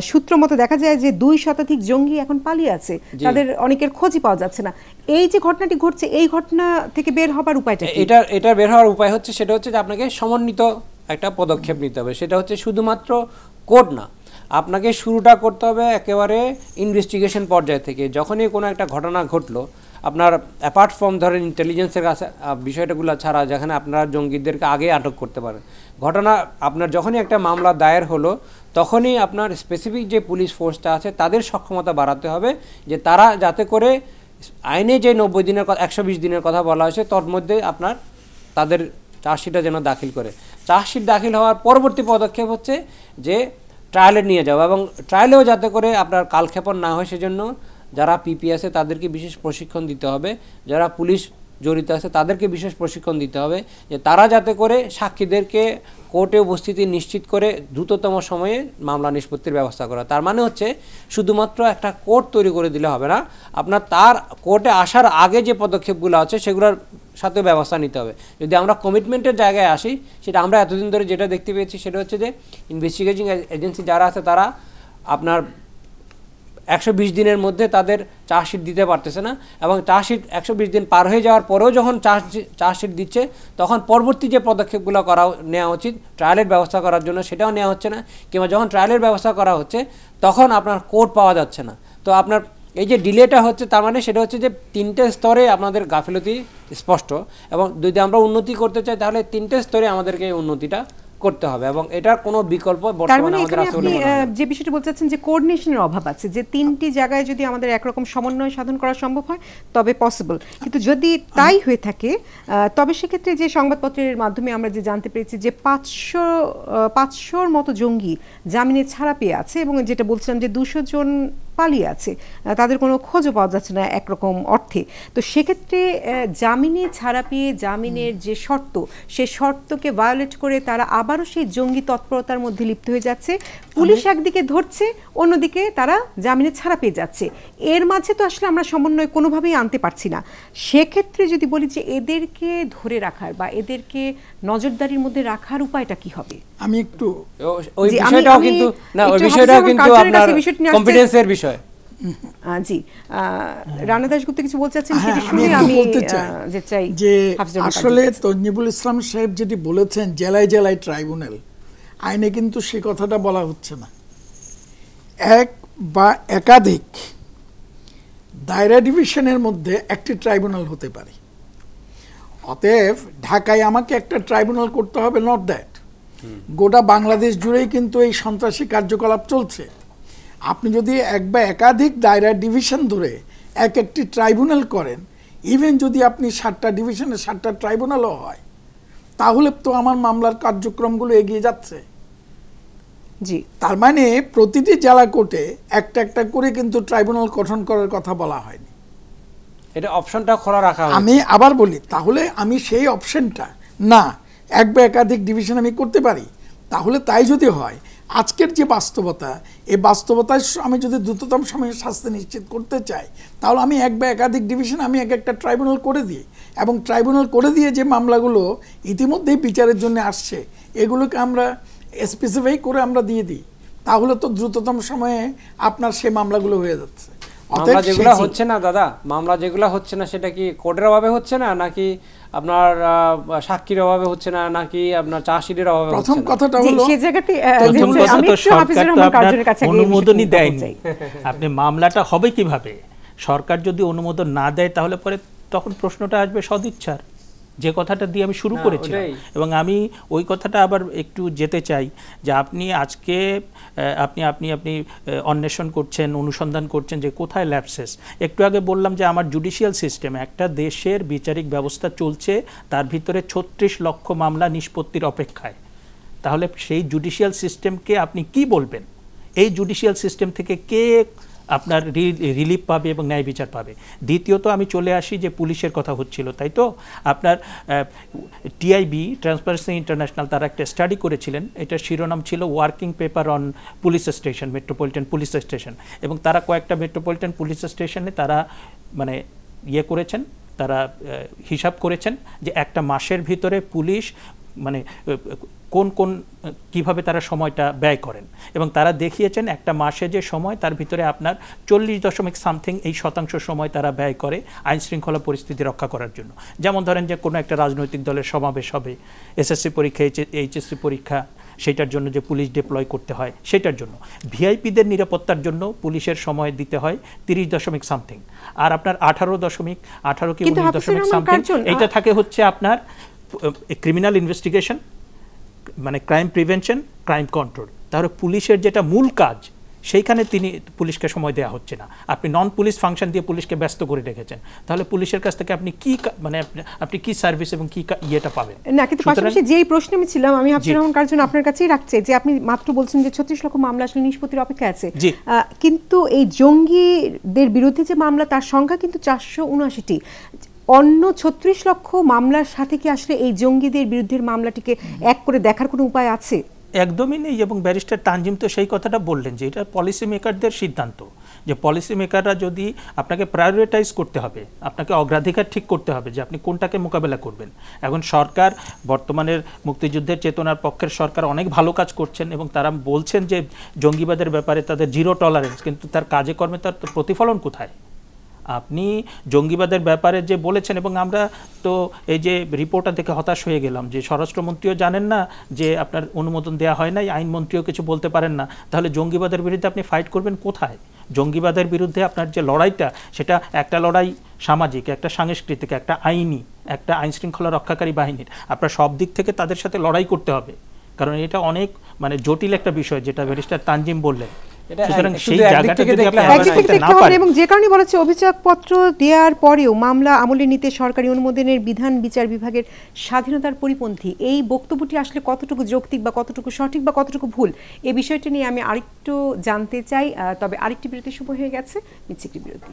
সূত্র মতো দেখা যায় যে 2 শতাধিক জঙ্গি এখন পালিয়ে আছে, তাদের অনেকের খোঁজই পাওয়া যাচ্ছে না। এই যে ঘটনাটি ঘটছে, এই ঘটনা থেকে বের হবার উপায়টা কি? এটা বের হওয়ার উপায় হচ্ছে সেটা হচ্ছে যে আপনাকে সমন্বিত একটা পদক্ষেপ নিতে হবে। সেটা হচ্ছে শুধুমাত্র কোর্ট না, আপনাকে শুরুটা করতে হবে একেবারে ইনভেস্টিগেশন পর্যায় থেকে। যখনই কোনো একটা ঘটনা ঘটলো, আপনার অ্যাপার্ট ফ্রম ধরেন ইন্টেলিজেন্সের কাছে বিষয়টাগুলো ছাড়া, যেখানে আপনারা জঙ্গিদেরকে আগে আটক করতে পারেন, ঘটনা আপনার যখনই একটা মামলা দায়ের হলো তখনই আপনার স্পেসিফিক যে পুলিশ ফোর্সটা আছে তাদের সক্ষমতা বাড়াতে হবে যে তারা যাতে করে আইনে যে 90 দিনের 120 দিনের কথা বলা হয়েছে তার মধ্যে আপনার তাদের চার্জশিটটা যেন দাখিল করে। চার্জশিট দাখিল হওয়ার পরবর্তী পদক্ষেপ হচ্ছে যে ট্রায়ালে নিয়ে যাওয়া এবং ট্রায়ালেও যাতে করে আপনার কালক্ষেপণ না হয় সেজন্য যারা পিপি আছে তাদেরকে বিশেষ প্রশিক্ষণ দিতে হবে, যারা পুলিশ জড়িত আছে তাদেরকে বিশেষ প্রশিক্ষণ দিতে হবে, যে তারা যাতে করে সাক্ষীদেরকে কোর্টে উপস্থিতি নিশ্চিত করে দ্রুততম সময়ে মামলা নিষ্পত্তির ব্যবস্থা করা। তার মানে হচ্ছে শুধুমাত্র একটা কোর্ট তৈরি করে দিলে হবে না, আপনার তার কোর্টে আসার আগে যে পদক্ষেপগুলো আছে সেগুলোর সাথে ব্যবস্থা নিতে হবে। যদি আমরা কমিটমেন্টের জায়গায় আসি, সেটা আমরা এতদিন ধরে যেটা দেখতে পেয়েছি সেটা হচ্ছে যে ইনভেস্টিগেটিং এজেন্সি যারা আছে তারা আপনার 120 দিনের মধ্যে তাদের চার্জশিট দিতে পারতেছে না, এবং চার্জশিট 120 দিন পার হয়ে যাওয়ার পরেও যখন চার্জশিট দিচ্ছে তখন পরবর্তী যে পদক্ষেপগুলো নেওয়া উচিত ট্রায়ালের ব্যবস্থা করার জন্য সেটাও নেওয়া হচ্ছে না, কিংবা যখন ট্রায়ালের ব্যবস্থা করা হচ্ছে তখন আপনার কোর্ট পাওয়া যাচ্ছে না। তো আপনার এই যে ডিলেটা হচ্ছে, তার মানে সেটা হচ্ছে যে 3টে স্তরে আপনাদের গাফিলতি স্পষ্ট, এবং যদি আমরা উন্নতি করতে চাই তাহলে 3টে স্তরে আমাদেরকে এই উন্নতিটা করতে হবে, এবং এটার কোনো বিকল্প বর্তমানে আমাদের আছে বলে মনে হয় না। যে বিষয়টি বলতে চাচ্ছেন যে কোঅর্ডিনেশনের অভাব আছে, যে 3টি জায়গায় যদি আমাদের একরকম সমন্বয় সাধন করা সম্ভব হয় তবে পসিবল, কিন্তু যদি তাই হয়ে থাকে তবে সেক্ষেত্রে যে সংবাদপত্রের মাধ্যমে আমরা যে জানতে পেরেছি যে 500-র মতো জঙ্গি জামিনে ছাড়া পেয়ে আছে, এবং যেটা বলছিলাম যে 200 জন পালিয়ে আছে, তাদের কোনো খোঁজও পাওয়া যাচ্ছে না একরকম অর্থে। তো সেক্ষেত্রে জামিনে ছাড়া পেয়ে জামিনের যে শর্ত, সেই শর্তকে ভায়োলেট করে তারা আবারও সেই জঙ্গি তৎপরতার মধ্যে লিপ্ত হয়ে যাচ্ছে। পুলিশ একদিকে ধরছে, অন্যদিকে তারা জামিনে ছাড়া পেয়ে যাচ্ছে। এর মাঝে তো আসলে আমরা সমন্বয় কোনোভাবেই আনতে পারছি না। সেক্ষেত্রে যদি বলি যে এদেরকে ধরে রাখার বা এদেরকে নজরদারির মধ্যে রাখার উপায়টা কি হবে? আমি একটু ওই বিষয়টাও কিন্তু না, ওই বিষয়টাও কিন্তু আপনার কনফিডেন্সের বিষয়। জি, রানা দাশগুপ্ত কিছু বলতে চাচ্ছেন, হ্যাঁ, সেটা শুনে আমি আমি বলতে চাই যে আসলে তঞ্জিবুল ইসলাম সাহেব যেটি বলেছেন জেলায় জেলায় ট্রাইব্যুনাল, আইনে কিন্তু সে কথাটা বলা হচ্ছে না। এক বা একাধিক দায়রা ডিভিশনের মধ্যে একটি ট্রাইব্যুনাল হতে পারে। অতএব ঢাকায় আমাকে একটা ট্রাইব্যুনাল করতে হবে নট দ্যাট, গোটা বাংলাদেশ জুড়েই কিন্তু এই সন্ত্রাসী কার্যকলাপ চলছে। আপনি যদি এক বা একাধিক দায়রা ডিভিশন ধরে একটি ট্রাইব্যুনাল করেন, ইভেন যদি আপনি 7টা ডিভিশনে 7টা ট্রাইব্যুনালও হয়, তাহলে তো আমার মামলার কার্যক্রমগুলো এগিয়ে যাচ্ছে। জি, তার মানে প্রতিটি জেলা কোর্টে একটা একটা করে কিন্তু ট্রাইব্যুনাল গঠন করার কথা বলা হয়নি, এটা অপশনটা খোলা রাখা হয়েছে। আমি আবার বলি, তাহলে আমি সেই অপশনটা না এক বা একাধিক ডিভিশন আমি করতে পারি, তাহলে তাই যদি হয় আজকের যে বাস্তবতা, এই বাস্তবতায় আমি যদি দ্রুততম সময়ে শাস্তি নিশ্চিত করতে চাই, তাহলে আমি এক বা একাধিক ডিভিশন আমি এক একটা ট্রাইব্যুনাল করে দিই, এবং ট্রাইব্যুনাল করে দিয়ে যে মামলাগুলো ইতিমধ্যেই বিচারের জন্য আসছে এগুলোকে আমরা স্পেসিফাই করে আমরা দিয়ে দিই, তাহলে তো দ্রুততম সময়ে আপনার সেই মামলাগুলো হয়ে যাচ্ছে। মামলা যেগুলো হচ্ছে না দাদা, মামলা যেগুলো হচ্ছে না সেটা কি কোর্টের অভাবে হচ্ছে না, নাকি আপনার সাক্ষীর অভাবে হচ্ছে না, নাকি আপনার চাষিদের অভাবে? প্রথম কথাটা হলো সেই জায়গাতে অনুমোদনই দেয়নি। আপনি মামলাটা হবে কিভাবে? সরকার যদি অনুমোদন না দেয় তাহলে পরে তখন প্রশ্নটা আসবে সদিচ্ছার, যে কথাটা দিয়ে আমি শুরু করেছিলাম। এবং আমি ওই কথাটা আবার একটু যেতে চাই যে আপনি আজকে আপনি অন্বেষণ করছেন, অনুসন্ধান করছেন যে কোথায় ল্যাপসেস। একটু আগে বললাম যে আমার জুডিশিয়াল সিস্টেম, একটা দেশের বিচারিক ব্যবস্থা চলছে, তার ভিতরে 36 লক্ষ মামলা নিষ্পত্তির অপেক্ষায়। তাহলে সেই জুডিশিয়াল সিস্টেমকে আপনি কি বলবেন? এই জুডিশিয়াল সিস্টেম থেকে কে আপনার রিলিফ পাবে এবং ন্যায় বিচার পাবে? দ্বিতীয়ত আমি চলে আসি যে পুলিশের কথা হচ্ছিল, তাই তো? আপনার টিআইবি, ট্রান্সপারেন্সি ইন্টারন্যাশনাল, তারা একটা স্টাডি করেছিলেন, এটার শিরোনাম ছিল working paper on police station, metropolitan police station. এবং তারা কয়েকটা মেট্রোপলিটন পুলিশ স্টেশনে তারা মানে করেছেন, তারা হিসাব করেছেন যে একটা মাসের ভিতরে পুলিশ মানে কিভাবে তারা সময়টা ব্যয় করেন, এবং তারা দেখিয়েছেন একটা মাসে যে সময় তার ভিতরে আপনার 40.something% সময় তারা ব্যয় করে আইন শৃঙ্খলা পরিস্থিতি রক্ষা করার জন্য। যেমন ধরেন যে কোনো একটা রাজনৈতিক দলের সমাবেশ হবে, এসএসসি পরীক্ষা, এইচএসসি পরীক্ষা, সেটার জন্য যে পুলিশ ডিপ্লয় করতে হয় সেটার জন্য। ভিআইপিদের নিরাপত্তার জন্য পুলিশের সময় দিতে হয় 30.something, আর আপনার 18 কি 19.something এইটা থাকে হচ্ছে আপনার ক্রিমিনাল ইনভেস্টিগেশন, মানে ক্রাইম প্রিভেনশন, ক্রাইম কন্ট্রোল। তাহলে পুলিশের যেটা মূল কাজ সেইখানে পুলিশকে সময় দেওয়া হচ্ছে না। আপনি নন পুলিশ ফাংশন দিয়ে পুলিশকে ব্যস্ত করে রেখেছেন, তাহলে পুলিশের কাছ থেকে আপনি কি মানে আপনি কি সার্ভিস এবং কি ইয়েটা পাবেন না? কিন্তু পাশাপাশি যেই প্রশ্নে আমি ছিলাম, আমি হাফিজুর রহমান কার্জন আপনার কাছেই রাখছি, যে আপনি মাত্র বলছেন যে 36 লক্ষ মামলা আসলে নিষ্পত্তির অপেক্ষা আছে, কিন্তু এই জঙ্গিদের বিরুদ্ধে যে মামলা তার সংখ্যা কিন্তু 479টি। অন্য ৩৬ লক্ষ মামলার সাথে কি আসলে এই জঙ্গিদের বিরুদ্ধের মামলাটিকে এক করে দেখার কোনো উপায় আছে? একদমই নেই। এবং ব্যারিস্টার তানজিম তো সেই কথাটা বললেন যে এটা পলিসি মেকারদের সিদ্ধান্ত, যে পলিসি মেকাররা যদি আপনাকে প্রায়োরিটাইজ করতে হবে, আপনাকে অগ্রাধিকার ঠিক করতে হবে যে আপনি কোনটাকে মোকাবেলা করবেন। এখন সরকার, বর্তমানের মুক্তিযুদ্ধের চেতনার পক্ষের সরকার অনেক ভালো কাজ করছেন এবং তারা বলছেন যে জঙ্গিবাদের ব্যাপারে তাদের জিরো টলারেন্স, কিন্তু তার কাজে কর্মে তার প্রতিফলন কোথায়? আপনি জঙ্গিবাদের ব্যাপারে যে বলেছেন, এবং আমরা তো এই যে রিপোর্টটা দেখে হতাশ হয়ে গেলাম যে স্বরাষ্ট্রমন্ত্রীও জানেন না যে আপনার অনুমোদন দেওয়া হয় নাই, আইনমন্ত্রীও কিছু বলতে পারেন না, তাহলে জঙ্গিবাদের বিরুদ্ধে আপনি ফাইট করবেন কোথায়? জঙ্গিবাদের বিরুদ্ধে আপনার যে লড়াইটা, সেটা একটা লড়াই সামাজিক, একটা সাংস্কৃতিক, একটা আইনি, একটা আইন শৃঙ্খলা রক্ষাকারী বাহিনীর। আপনার সব দিক থেকে তাদের সাথে লড়াই করতে হবে, কারণ এটা অনেক মানে জটিল একটা বিষয়, যেটা ব্যারিস্টার তানজিম বললেন। এবং যে কারণে বলেছে অভিযোগপত্র দেওয়ার পরেও মামলা আমলে নিতে সরকারি অনুমোদনের বিধান বিচার বিভাগের স্বাধীনতার পরিপন্থী, এই বক্তব্যটি আসলে কতটুকু যৌক্তিক বা কতটুকু সঠিক বা কতটুকু ভুল, এই বিষয়টি নিয়ে আমি আরেকটু জানতে চাই। তবে আরেকটি বিরতির সময় হয়ে গেছে, নিচ্ছে একটি বিরতি।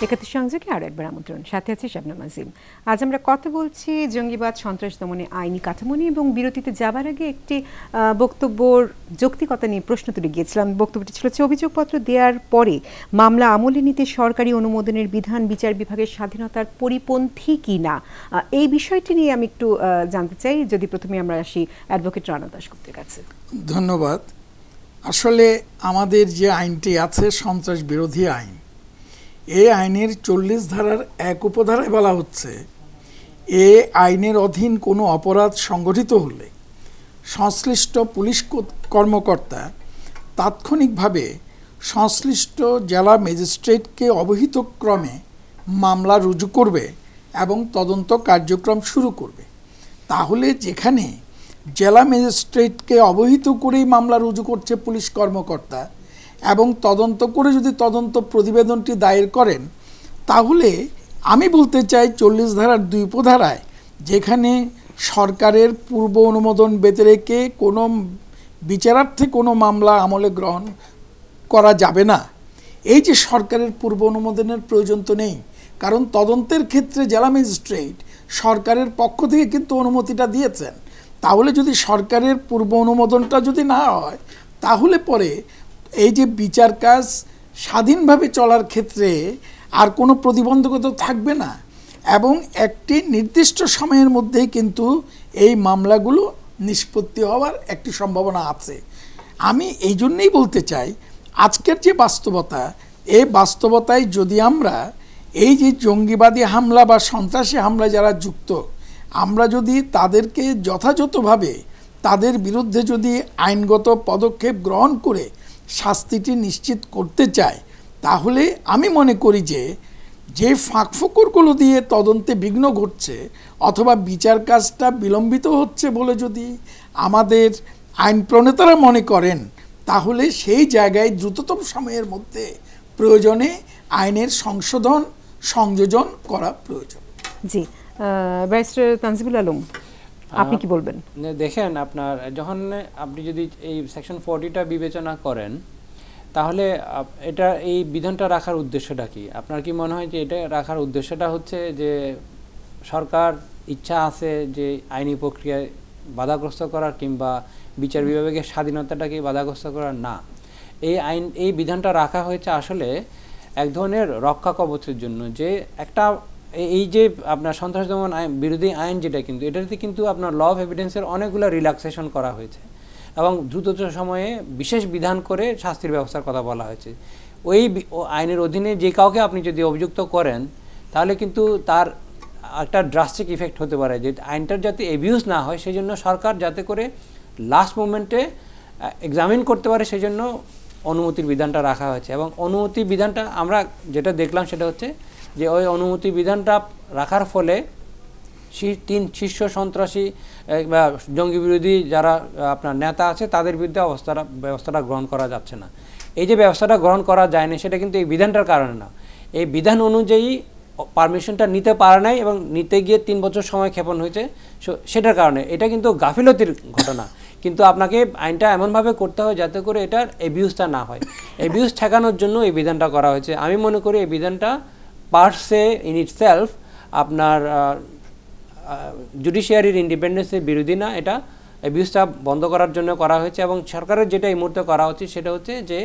একাত্তর সংযোগে আরো একবার আমন্ত্রণ, সাথে আছে শাবনাম আজিম। আজ আমরা কথা বলছি জঙ্গিবাদ সন্ত্রাস দমনে আইনি কাঠামো নিয়ে, এবং বিরতিতে যাবার আগে একটি বক্তব্যর যৌক্তিকতা নিয়ে প্রশ্ন তুলে গিয়েছিলাম। বক্তব্যটি ছিল যে অভিযোগপত্র দেওয়ার পরে মামলা আমলে নিতে সরকারি অনুমোদনের বিধান বিচার বিভাগের স্বাধীনতার পরিপন্থী কি না, এই বিষয়টি নিয়ে আমি একটু জানতে চাই। যদি প্রথমে আমরা আসি অ্যাডভোকেট রানা দাশগুপ্তের কাছে। ধন্যবাদ। আসলে আমাদের যে আইনটি আছে সন্ত্রাস বিরোধী আইন, এই আইনের 40 ধারার 1 উপধারায় বলা হচ্ছে, এ আইনের অধীন কোনো অপরাধ সংগঠিত হলে সংশ্লিষ্ট পুলিশ কর্মকর্তা তাৎক্ষণিকভাবে সংশ্লিষ্ট জেলা ম্যাজিস্ট্রেটকে অবহিত ক্রমে মামলা রুজু করবে এবং তদন্ত কার্যক্রম শুরু করবে। তাহলে যেখানে জেলা ম্যাজিস্ট্রেটকে অবহিত করেই মামলা রুজু করছে পুলিশ কর্মকর্তা এবং তদন্ত করে যদি তদন্ত প্রতিবেদনটি দায়ের করেন, তাহলে আমি বলতে চাই 40 ধারার 2 উপধারায়, যেখানে সরকারের পূর্ব অনুমোদন ব্যতি রেখে কোনো বিচারার্থে কোনো মামলা আমলে গ্রহণ করা যাবে না, এই যে সরকারের পূর্ব অনুমোদনের প্রয়োজন তো নেই, কারণ তদন্তের ক্ষেত্রে জেলা ম্যাজিস্ট্রেট সরকারের পক্ষ থেকে কিন্তু অনুমতিটা দিয়েছেন। তাহলে যদি সরকারের পূর্ব অনুমোদনটা যদি না হয়, তাহলে পরে এই যে বিচার কাজ স্বাধীনভাবে চলার ক্ষেত্রে আর কোনো প্রতিবন্ধকতা থাকবে না, এবং একটি নির্দিষ্ট সময়ের মধ্যেই কিন্তু এই মামলাগুলো নিষ্পত্তি হওয়ার একটি সম্ভাবনা আছে। আমি এই জন্যেই বলতে চাই, আজকের যে বাস্তবতা, এই বাস্তবতায় যদি আমরা এই যে জঙ্গিবাদী হামলা বা সন্ত্রাসী হামলা যারা যুক্ত, আমরা যদি তাদেরকে যথাযথভাবে তাদের বিরুদ্ধে যদি আইনগত পদক্ষেপ গ্রহণ করে শাস্তিটি নিশ্চিত করতে চায়, তাহলে আমি মনে করি যে ফাঁকফোকরগুলো দিয়ে তদন্তে বিঘ্ন ঘটছে অথবা বিচার কাজটা বিলম্বিত হচ্ছে বলে যদি আমাদের আইন প্রণেতারা মনে করেন, তাহলে সেই জায়গায় দ্রুততম সময়ের মধ্যে প্রয়োজনে আইনের সংযোজন করা প্রয়োজন। জি, ব্যারিস্টার তানজিবুল আলম, আপনি কি বলবেন? দেখেন, আপনার যখন আপনি যদি এই সেকশন 40টা বিবেচনা করেন, তাহলে এটা এই বিধানটা রাখার উদ্দেশ্যটা কি? আপনার কি মনে হয় যে এটা রাখার উদ্দেশ্যটা হচ্ছে যে সরকার ইচ্ছা আছে যে আইনি প্রক্রিয়ায় বাধাগ্রস্ত করার কিংবা বিচার বিভাগের স্বাধীনতাটাকে বাধাগ্রস্ত করার? না, এই বিধানটা রাখা হয়েছে আসলে এক ধরনের রক্ষা কবচের জন্য, যে একটা এই যে আপনার সন্ত্রাস দমন বিরোধী আইন যেটা, কিন্তু এটাতে কিন্তু আপনার ল অফ এভিডেন্সের অনেকগুলো রিল্যাক্সেশন করা হয়েছে এবং দ্রুত সময়ে বিশেষ বিধান করে শাস্তির ব্যবস্থার কথা বলা হয়েছে। ওই আইনের অধীনে যে কাউকে আপনি যদি অভিযুক্ত করেন, তাহলে কিন্তু তার একটা ড্রাস্টিক ইফেক্ট হতে পারে, যে আইনটার যাতে অ্যাবিউজ না হয় সেই জন্য সরকার যাতে করে লাস্ট মোমেন্টে এক্সামিন করতে পারে সেই জন্য অনুমতির বিধানটা রাখা হয়েছে। এবং অনুমতি বিধানটা আমরা যেটা দেখলাম সেটা হচ্ছে যে ওই অনুমতি বিধানটা রাখার ফলে তিন শীর্ষ সন্ত্রাসী বা জঙ্গি বিরোধী যারা আপনার নেতা আছে তাদের বিরুদ্ধে ব্যবস্থাটা গ্রহণ করা যাচ্ছে না। এই যে ব্যবস্থাটা গ্রহণ করা যায় না সেটা কিন্তু এই বিধানটার কারণে না, এই বিধান অনুযায়ী পারমিশনটা নিতে পারে নাই এবং নিতে গিয়ে 3 বছর সময় ক্ষেপণ হয়েছে সেটার কারণে। এটা কিন্তু গাফিলতির ঘটনা, কিন্তু আপনাকে আইনটা এমনভাবে করতে হয় যাতে করে এটার অ্যাবিউজটা না হয়। অ্যাবিউজ ঠেকানোর জন্য এই বিধানটা করা হয়েছে। আমি মনে করি এই বিধানটা পার সে ইন ইটসেলফ আপনার জুডিশিয়ারির ইন্ডিপেন্ডেন্সের বিরোধী না, এটা অ্যাবিউজটা বন্ধ করার জন্য করা হয়েছে। এবং সরকারের যেটা এই মুহূর্তে করা হচ্ছে সেটা হচ্ছে যে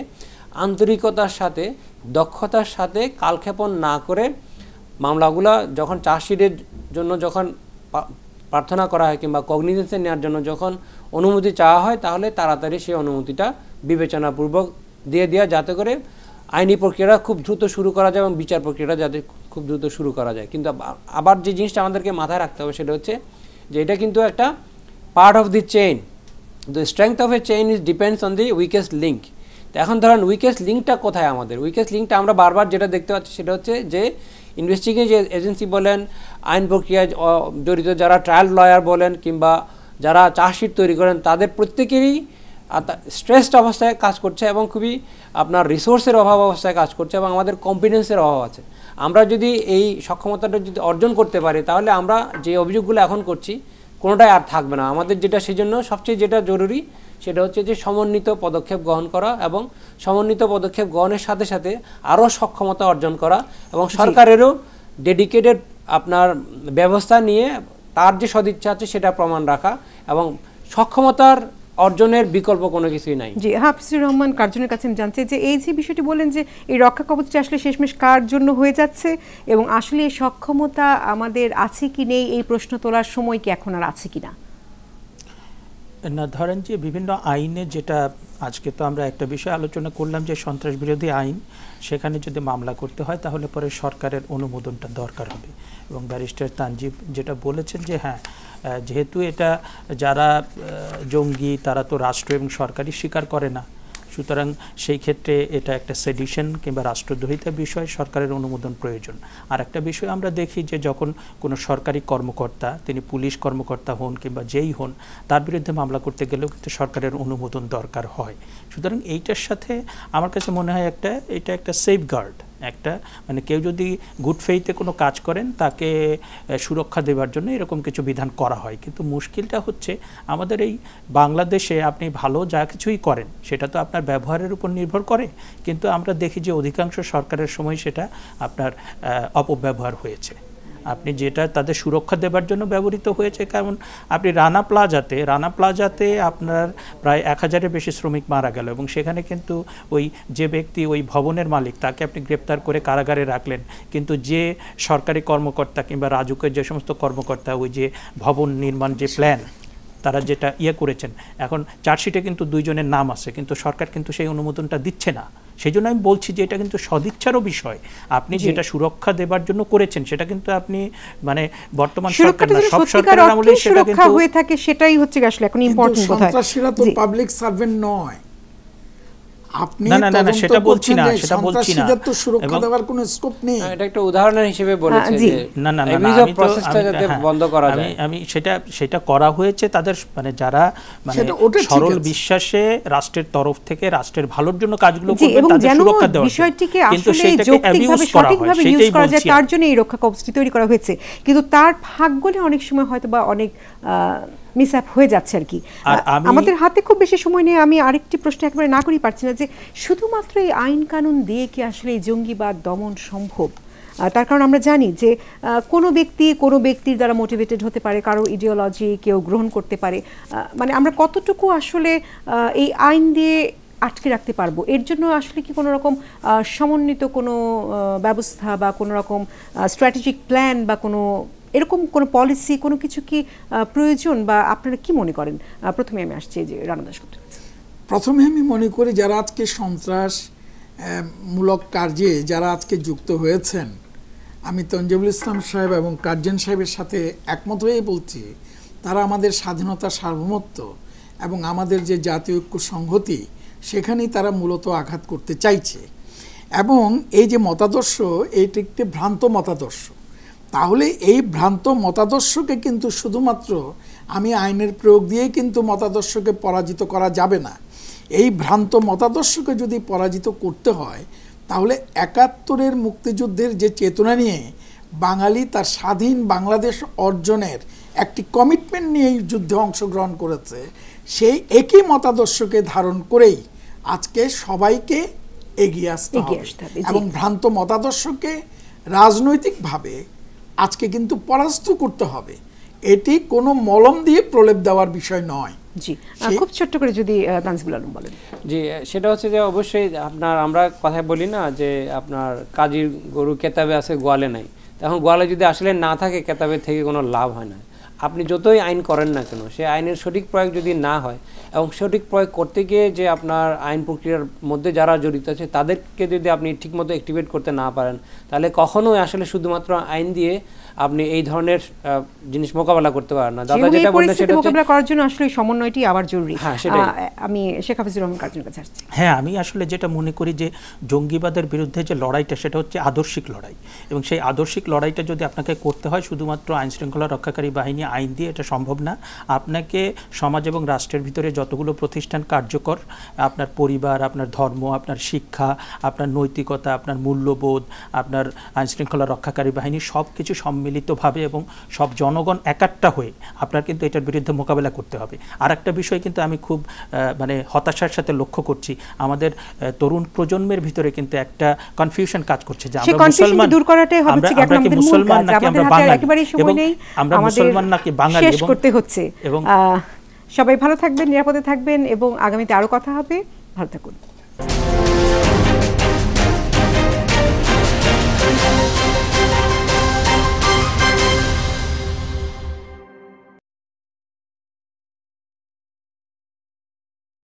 আন্তরিকতার সাথে দক্ষতার সাথে কালক্ষেপণ না করে মামলাগুলো যখন চার্জশিটের জন্য যখন প্রার্থনা করা হয় কিংবা কগনিজেন্সে নেওয়ার জন্য যখন অনুমতি চাওয়া হয় তাহলে তাড়াতাড়ি সেই অনুমতিটা বিবেচনাপূর্বক দিয়ে দেওয়া, যাতে করে আইনি প্রক্রিয়াটা খুব দ্রুত শুরু করা যায় এবং বিচার প্রক্রিয়াটা যাতে খুব দ্রুত শুরু করা যায়। কিন্তু আবার যে জিনিসটা আমাদেরকে মাথায় রাখতে হবে সেটা হচ্ছে যে এটা কিন্তু একটা part of the chain, the strength of A chain is depends on the weakest link. তো এখন ধরেন উইকেস্ট লিঙ্কটা কোথায়? আমাদের উইকেস্ট লিঙ্কটা আমরা বারবার যেটা দেখতে পাচ্ছি সেটা হচ্ছে যে ইনভেস্টিগেশন এজেন্সি বলেন, আইন প্রক্রিয়ায় জড়িত যারা ট্রায়াল লয়ার বলেন কিংবা যারা চার্জশিট তৈরি করেন, তাদের প্রত্যেকেরই স্ট্রেসড অবস্থায় কাজ করছে এবং খুবই আপনার রিসোর্সের অভাব অবস্থায় কাজ করছে এবং আমাদের কম্পিটেন্সের অভাব আছে। আমরা যদি এই সক্ষমতাটা যদি অর্জন করতে পারি তাহলে আমরা যে অভিযোগগুলো এখন করছি কোনোটাই আর থাকবে না আমাদের। যেটা সেজন্য সবচেয়ে যেটা জরুরি সেটা হচ্ছে যে সমন্বিত পদক্ষেপ গ্রহণ করা এবং সমন্বিত পদক্ষেপ গ্রহণের সাথে সাথে আরও সক্ষমতা অর্জন করা এবং সরকারেরও ডেডিকেটেড আপনার ব্যবস্থা নিয়ে তার যে সদিচ্ছা আছে সেটা প্রমাণ রাখা এবং সক্ষমতার অর্জনের বিকল্প কোনো কিছুই নাই। জি, হাফিজুর রহমান কার্জনের কাছে আমি জানতে যে এই যে বিষয়টি বলেন যে এই রক্ষা কবচটা আসলে শেষমেশ কার জন্য হয়ে যাচ্ছে এবং আসলে এই সক্ষমতা আমাদের আছে কি নেই এই প্রশ্ন তোলার সময় কি এখন আর আছে কিনা? না, ধরেন যে বিভিন্ন আইনে যেটা আজকে তো আমরা একটা বিষয় আলোচনা করলাম যে সন্ত্রাস বিরোধী আইন, সেখানে যদি মামলা করতে হয় তাহলে পরে সরকারের অনুমোদনটা দরকার হবে। এবং ব্যারিস্টার তানজিব যেটা বলেছেন যে হ্যাঁ, যেহেতু এটা যারা জঙ্গি তারা তো রাষ্ট্র এবং সরকারই স্বীকার করে না, সুতরাং সেই ক্ষেত্রে এটা একটা সেডিশন কিংবা রাষ্ট্রদ্রোহিতার বিষয়, সরকারের অনুমোদন প্রয়োজন। আর একটা বিষয় আমরা দেখি যে যখন কোনো সরকারি কর্মকর্তা, তিনি পুলিশ কর্মকর্তা হন কিংবা যেই হন, তার বিরুদ্ধে মামলা করতে গেলেও কিন্তু সরকারের অনুমোদন দরকার হয়। সুতরাং এইটার সাথে আমার কাছে মনে হয় এটা একটা সেফগার্ড, একটা মানে কেউ যদি গুড ফেইথে কোনো কাজ করেন তাকে সুরক্ষা দেওয়ার জন্য এরকম কিছু বিধান করা হয়। কিন্তু মুশকিলটা হচ্ছে আমাদের এই বাংলাদেশে আপনি ভালো যা কিছুই করেন সেটা তো আপনার ব্যবহারের উপর নির্ভর করে, কিন্তু আমরা দেখি যে অধিকাংশ সরকারের সময় সেটা আপনার অপব্যবহার হয়েছে। আপনি যেটা তাদের সুরক্ষা দেবার জন্য ব্যবহৃত হয়েছে, কারণ আপনি রানা প্লাজাতে আপনার প্রায় 1000-এর বেশি শ্রমিক মারা গেল এবং সেখানে কিন্তু ওই যে ব্যক্তি ওই ভবনের মালিক তাকে আপনি গ্রেপ্তার করে কারাগারে রাখলেন, কিন্তু যে সরকারি কর্মকর্তা কিংবা রাজুকের যে সমস্ত কর্মকর্তা ওই যে ভবন নির্মাণ যে প্ল্যান তারা যেটা করেছেন, এখন চার্জশিটে কিন্তু 2 জনের নাম আছে, কিন্তু সরকার কিন্তু সেই অনুমোদনটা দিচ্ছে না। সেই জন্য আমি বলছি যে এটা কিন্তু সদিচ্ছারও বিষয়। আপনি যেটা সুরক্ষা দেবার জন্য করেছেন সেটা কিন্তু আপনি মানে বর্তমান সরকার না, সব সরকারের আমলে সেটা কিন্তু হয়ে থাকে, সেটাই হচ্ছে আসলে এখন ইম্পর্টেন্ট কথা। সন্ত্রাসীরা তো পাবলিক সার্ভেন্ট নয়। আপনি না সেটা বলছি না, সন্ত্রাসীদের তো সুরক্ষা দেওয়ার কোনো স্কোপ নেই। এটা একটা উদাহরণ হিসেবে বলেছে যে না প্রসেসটা যাতে বন্ধ করা যায়। আমি সেটা করা হয়েছে তাদের মানে যারা মানে সরল বিশ্বাসে রাষ্ট্রের তরফ থেকে রাষ্ট্রের ভালোর জন্য কাজগুলো করবে তাদের সুরক্ষা দেওয়া, বিষয়টিকে কিন্তু আসলে সেটাকে অ্যাবিউজ করা হয়, সেটাই বলছি। তার জন্য এই রক্ষা কবচটি তৈরি করা হয়েছে, কিন্তু তার ভাগ্যলে অনেক সময় হয়তো বা অনেক মিসঅ্যাপ হয়ে যাচ্ছে আর কি। আমাদের হাতে খুব বেশি সময় নেই। আমি আরেকটি প্রশ্ন একেবারে না করেই পারছি না যে শুধুমাত্র এই আইন কানুন দিয়ে কি আসলে এই জঙ্গিবাদ দমন সম্ভব? তার কারণ আমরা জানি যে কোনো ব্যক্তির দ্বারা মোটিভেটেড হতে পারে, কারো ইডিওলজি কেউ গ্রহণ করতে পারে। মানে আমরা কতটুকু আসলে এই আইন দিয়ে আটকে রাখতে পারবো? এর জন্য আসলে কি কোনো রকম সমন্বিত কোনো ব্যবস্থা বা কোনো রকম স্ট্র্যাটেজিক প্ল্যান বা কোনো এরকম কোনো পলিসি কোনো কিছু কি প্রয়োজন, বা আপনারা কি মনে করেন? প্রথমে আমি আসছি যে রানা দাশগুপ্ত। প্রথমে আমি মনে করি যারা আজকে সন্ত্রাস মূলক কার্যে যারা আজকে যুক্ত হয়েছেন, আমি তঞ্জিবুল ইসলাম সাহেব এবং কার্জন সাহেবের সাথে একমত হয়ে বলছি, তারা আমাদের স্বাধীনতা, সার্বভৌমত্ব এবং আমাদের যে জাতীয় ঐক্য সংহতি সেখানেই তারা মূলত আঘাত করতে চাইছে। এবং এই যে মতাদর্শ, এইটি একটি ভ্রান্ত মতাদর্শ। তাহলে এই ভ্রান্ত মতাদর্শকে কিন্তু শুধুমাত্র আমি আইনের প্রয়োগ দিয়েই কিন্তু মতাদর্শকে পরাজিত করা যাবে না। এই ভ্রান্ত মতাদর্শকে যদি পরাজিত করতে হয় তাহলে ৭১-এর মুক্তিযুদ্ধের যে চেতনা নিয়ে বাঙালি তার স্বাধীন বাংলাদেশ অর্জনের একটি কমিটমেন্ট নিয়ে এই যুদ্ধে অংশগ্রহণ করেছে, সেই একই মতাদর্শকে ধারণ করেই আজকে সবাইকে এগিয়ে আসতে হবে এবং ভ্রান্ত মতাদর্শকে রাজনৈতিকভাবে আজকে কিন্তু পরাস্ত করতে হবে। এটি কোনো মলম দিয়ে প্রলেপ দেওয়ার বিষয় নয়। জি, খুব ছোট্ট করে যদি তানজিবুল আলম বলেন। জি, সেটা হচ্ছে যে অবশ্যই আপনার আমরা কথায় বলি না যে আপনার কাজীর গরু কেতাবে আছে গোয়ালে নাই, এখন গোয়ালে যদি আসলে না থাকে কেতাবের থেকে কোনো লাভ হয় না। আপনি যতই আইন করেন না কেন, সে আইনের সঠিক প্রয়োগ যদি না হয় এবং সঠিক প্রয়োগ করতে গিয়ে যে আপনার আইন প্রক্রিয়ার মধ্যে যারা জড়িত আছে তাদেরকে যদি আপনি ঠিকমতো অ্যাক্টিভেট করতে না পারেন, তাহলে কখনোই আসলে শুধুমাত্র আইন দিয়ে আপনি এই ধরনের জিনিস মোকাবেলা করতে পারেন না। দাদা যেটা বললেন সেটা মোকাবেলা করার জন্য আসলে সমন্বয়টি আবার জরুরি। আমি শেখ হাফিজুর রহমান কাজীর কাছে আসছি। হ্যাঁ, আমি আসলে যেটা মনে করি যে জঙ্গিবাদের বিরুদ্ধে যে লড়াইটা সেটা হচ্ছে আদর্শিক লড়াই, এবং সেই আদর্শিক লড়াইটা যদি আপনাকে করতে হয় শুধুমাত্র আইন শৃঙ্খলা রক্ষাকারী বাহিনী আইন দিয়ে এটা সম্ভব না। আপনাকে সমাজ এবং রাষ্ট্রের ভিতরে যতগুলো প্রতিষ্ঠান কার্যকর, আপনার পরিবার, আপনার ধর্ম, আপনার শিক্ষা, আপনার নৈতিকতা, আপনার মূল্যবোধ, আপনার আইন শৃঙ্খলা রক্ষাকারী বাহিনী সব কিছু সম্মিলিতভাবে এবং সব জনগণ একাট্টা হয়ে আপনার কিন্তু এটার বিরুদ্ধে মোকাবেলা করতে হবে। আর একটা বিষয় কিন্তু আমি খুব মানে হতাশার সাথে লক্ষ্য করছি, আমাদের তরুণ প্রজন্মের ভিতরে কিন্তু একটা কনফিউশন কাজ করছে যে আমরা মুসলমান, আমরা কি মুসলমান নাকি আমরা বাঙালি, এবং আমরা মুসলমান নাকি বাঙালি করতে হচ্ছে। এবং সবাই ভালো থাকবেন, নিরাপদে থাকবেন এবং আগামীতে আরো কথা হবে। ভালো থাকুন।